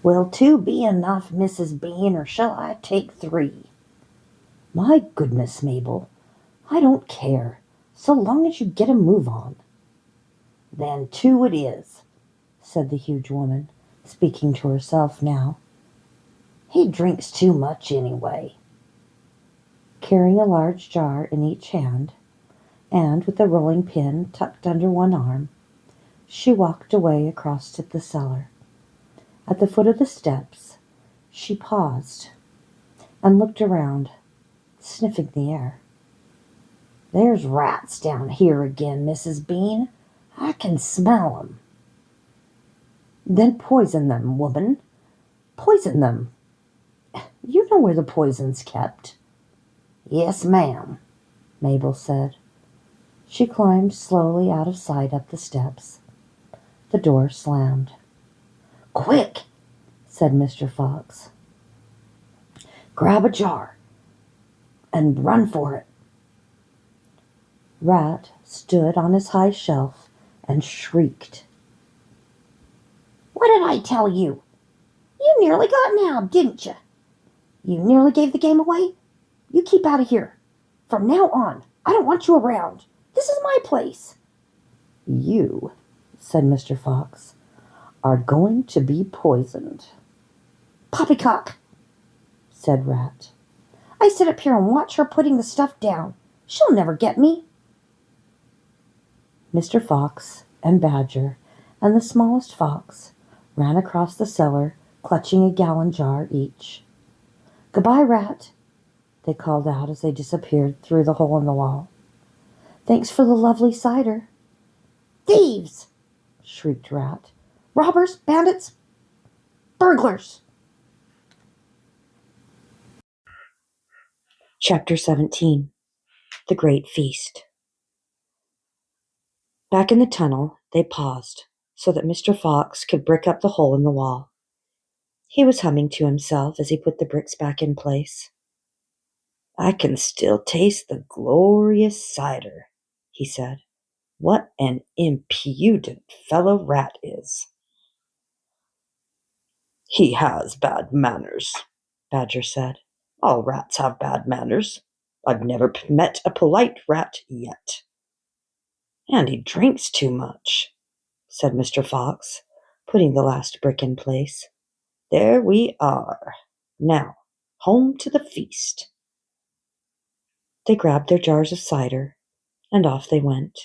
"Will 2 be enough, Mrs. Bean, or shall I take 3? "My goodness, Mabel, I don't care, so long as you get a move on." "Then 2 it is," said the huge woman, speaking to herself now. "He drinks too much anyway." Carrying a large jar in each hand, and with the rolling pin tucked under one arm, she walked away across to the cellar. At the foot of the steps, she paused and looked around, sniffing the air. There's rats down here again, Mrs. Bean. I can smell 'em. Then poison them, woman. Poison them. You know where the poison's kept. Yes, ma'am, Mabel said. She climbed slowly out of sight up the steps. The door slammed. Quick, said Mr. Fox. Grab a jar and run for it. Rat stood on his high shelf and shrieked. What did I tell you? You nearly got nabbed, didn't you? You nearly gave the game away? You keep out of here. From now on, I don't want you around. This is my place. You, said Mr. Fox, are going to be poisoned. Poppycock, said Rat. I sit up here and watch her putting the stuff down. She'll never get me. Mr. Fox and Badger and the smallest fox ran across the cellar, clutching a gallon jar each. Goodbye, Rat, they called out as they disappeared through the hole in the wall. Thanks for the lovely cider. Thieves! Shrieked Rat. Robbers, bandits, burglars! Chapter 17. The Great Feast. Back in the tunnel, they paused so that Mr. Fox could brick up the hole in the wall. He was humming to himself as he put the bricks back in place. I can still taste the glorious cider, he said. What an impudent fellow Rat is. He has bad manners, Badger said. All rats have bad manners. I've never met a polite rat yet. And he drinks too much, said Mr. Fox, putting the last brick in place. There we are. Now, home to the feast. They grabbed their jars of cider, and off they went.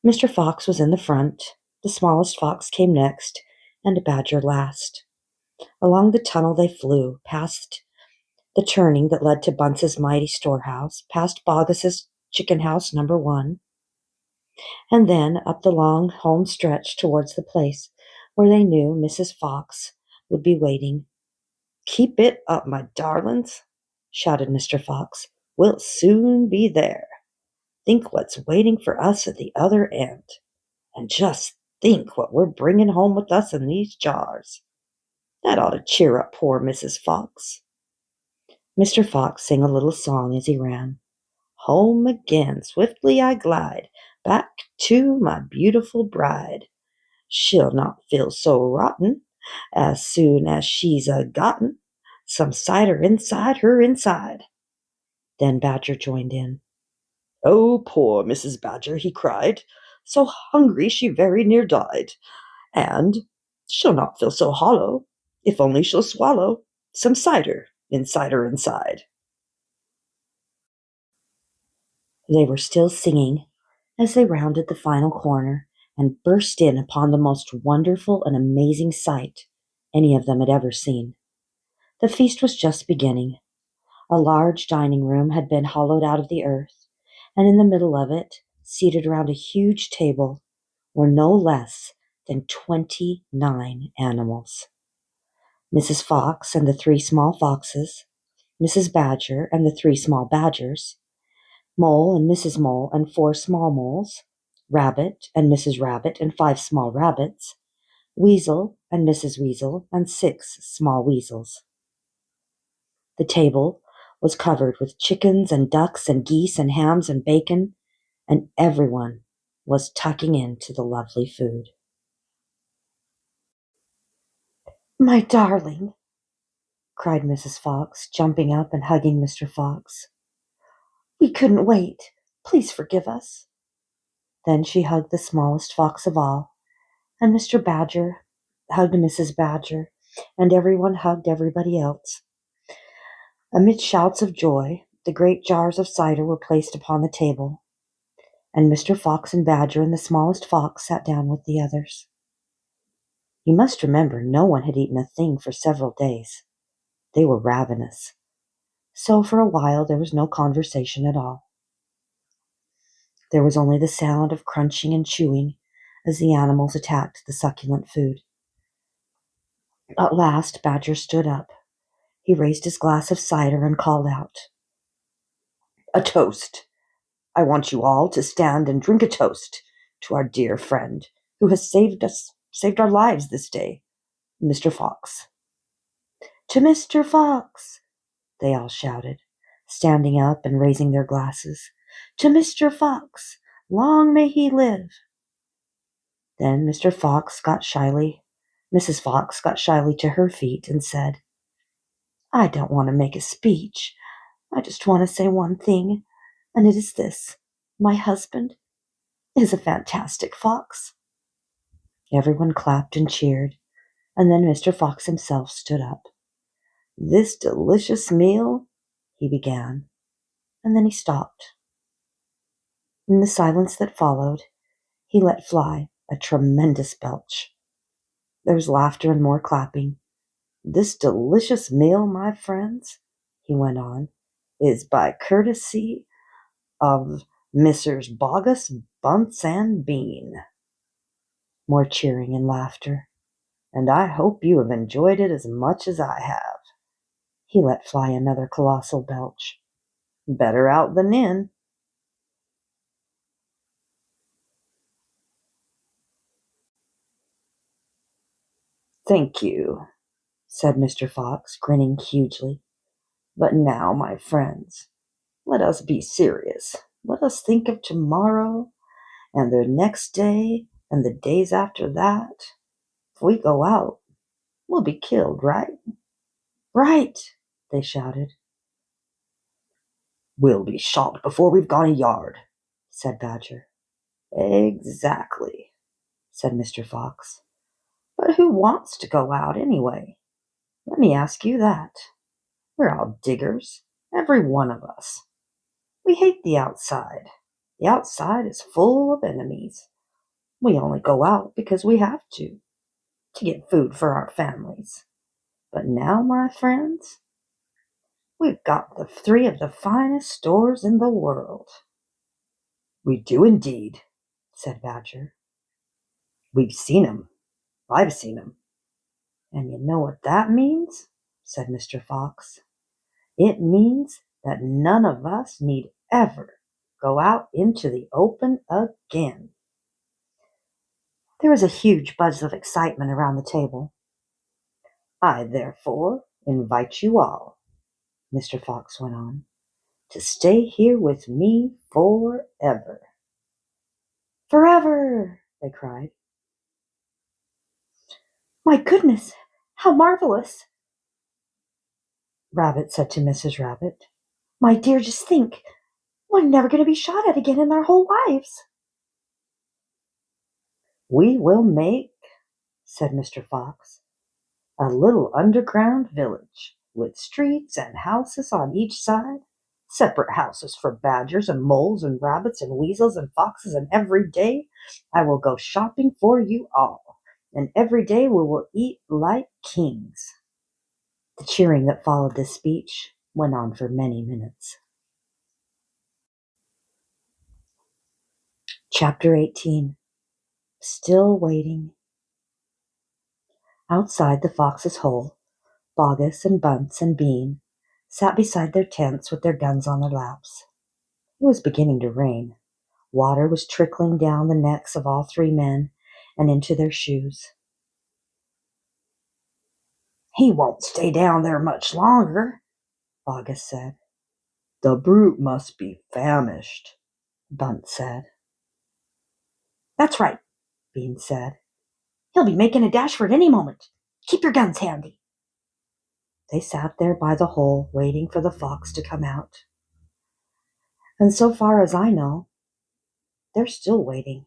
Mr. Fox was in the front, the smallest fox came next, and Badger last. Along the tunnel they flew, past the turning that led to Bunce's mighty storehouse, past Boggis's chicken house number 1, and then up the long home stretch towards the place where they knew Mrs. Fox would be waiting. Keep it up, my darlings, shouted Mr. Fox. We'll soon be there. Think what's waiting for us at the other end. And just think what we're bringing home with us in these jars. That ought to cheer up poor Mrs. Fox. Mr. Fox sang a little song as he ran. Home again, swiftly I glide, back to my beautiful bride. She'll not feel so rotten as soon as she's gotten some cider inside her inside. Then Badger joined in. Oh, poor Mrs. Badger, he cried, so hungry she very near died. And she'll not feel so hollow if only she'll swallow some cider inside her inside. They were still singing as they rounded the final corner and burst in upon the most wonderful and amazing sight any of them had ever seen. The feast was just beginning. A large dining room had been hollowed out of the earth, and in the middle of it, seated around a huge table, were no less than 29 animals. Mrs. Fox and the 3 small foxes, Mrs. Badger and the 3 small badgers, Mole and Mrs. Mole and 4 small moles, Rabbit and Mrs. Rabbit and 5 small rabbits, Weasel and Mrs. Weasel and 6 small weasels. The table was covered with chickens and ducks and geese and hams and bacon, and everyone was tucking into the lovely food. My darling, cried Mrs. Fox, jumping up and hugging Mr. Fox. We couldn't wait. Please forgive us. Then she hugged the smallest fox of all, and Mr. Badger hugged Mrs. Badger, and everyone hugged everybody else. Amid shouts of joy, the great jars of cider were placed upon the table, and Mr. Fox and Badger and the smallest fox sat down with the others. You must remember no one had eaten a thing for several days. They were ravenous. So for a while there was no conversation at all. There was only the sound of crunching and chewing as the animals attacked the succulent food. At last, Badger stood up. He raised his glass of cider and called out, "A toast! I want you all to stand and drink a toast to our dear friend who has saved our lives this day, Mr. Fox." "To Mr. Fox!" they all shouted, standing up and raising their glasses. "To Mr. Fox! Long may he live!" Then Mrs. Fox got shyly to her feet and said, "I don't want to make a speech. I just want to say one thing, and it is this. My husband is a fantastic fox." Everyone clapped and cheered, and then Mr. Fox himself stood up. "This delicious meal," he began, and then he stopped. In the silence that followed, he let fly a tremendous belch. There was laughter and more clapping. "This delicious meal, my friends," he went on, "is by courtesy of Messrs. Bogus, Bunce, and Bean." More cheering and laughter. "And I hope you have enjoyed it as much as I have." He let fly another colossal belch. "Better out than in." "Thank you," said Mr. Fox, grinning hugely. "But now, my friends, let us be serious. Let us think of tomorrow and the next day and the days after that. If we go out, we'll be killed, right?" "Right!" they shouted. "We'll be shot before we've gone a yard," said Badger. "Exactly," said Mr. Fox. "But who wants to go out anyway? Let me ask you that. We're all diggers, every one of us. We hate the outside. The outside is full of enemies. We only go out because we have to get food for our families. But now, my friends, we've got the three of the finest stores in the world." "We do indeed," said Badger. "We've seen 'em. I've seen 'em." "And you know what that means?" said Mr. Fox. "It means that none of us need ever go out into the open again." There was a huge buzz of excitement around the table. "I therefore invite you all," Mr. Fox went on, "to stay here with me forever." "Forever!" they cried. "My goodness, how marvelous!" Rabbit said to Mrs. Rabbit. "My dear, just think, we're never going to be shot at again in our whole lives." "We will make," said Mr. Fox, "a little underground village with streets and houses on each side, separate houses for badgers and moles and rabbits and weasels and foxes, and every day I will go shopping for you all, and every day we will eat like kings." The cheering that followed this speech went on for many minutes. Chapter 18. Still Waiting. Outside the fox's hole, Bogus and Bunce and Bean sat beside their tents with their guns on their laps. It was beginning to rain. Water was trickling down the necks of all three men and into their shoes. "He won't stay down there much longer," Bogus said. "The brute must be famished," Bunce said. "That's right," Bean said. "He'll be making a dash for it any moment. Keep your guns handy." They sat there by the hole waiting for the fox to come out. And so far as I know, they're still waiting.